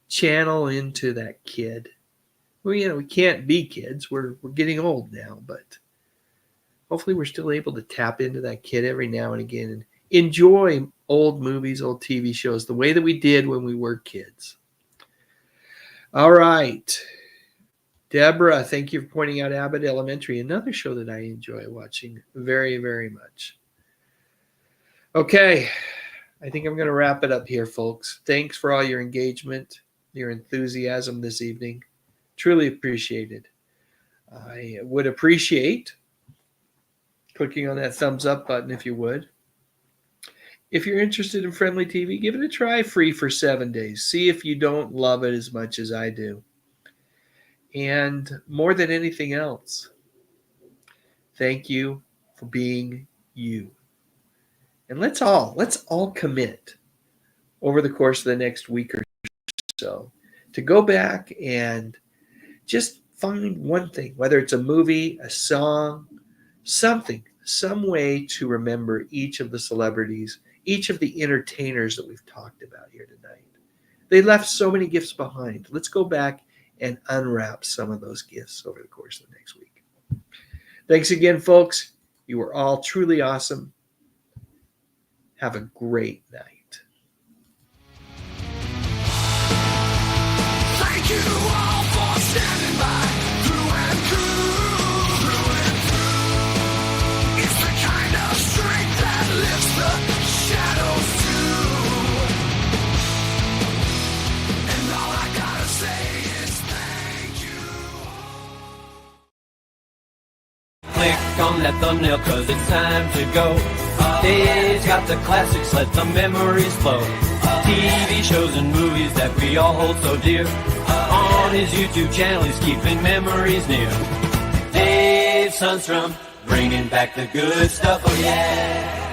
channel into that kid. Well, we can't be kids. We're getting old now, but hopefully we're still able to tap into that kid every now and again and enjoy old movies, old TV shows, the way that we did when we were kids. All right. Deborah, thank you for pointing out Abbott Elementary, another show that I enjoy watching very, very much. Okay, I think I'm going to wrap it up here, folks. Thanks for all your engagement, your enthusiasm this evening. Truly appreciated. I would appreciate clicking on that thumbs up button if you would. If you're interested in Friendly TV, give it a try free for 7 days. See if you don't love it as much as I do. And more than anything else, thank you for being you. And let's all commit over the course of the next week or so to go back and just find one thing, whether it's a movie, a song, something, some way to remember each of the celebrities, each of the entertainers that we've talked about here tonight. They left so many gifts behind. Let's go back and unwrap some of those gifts over the course of the next week. Thanks again, folks. You were all truly awesome. Have a great night. Thank you all for standing by through and through. It's the kind of strength that lifts the shadows too. And all I gotta say is thank you. Click on that thumbnail 'cause it's time to go. Dave's got the classics, let the memories flow. TV shows and movies that we all hold so dear. On his YouTube channel, he's keeping memories near. Dave Sundstrom, bringing back the good stuff, oh yeah.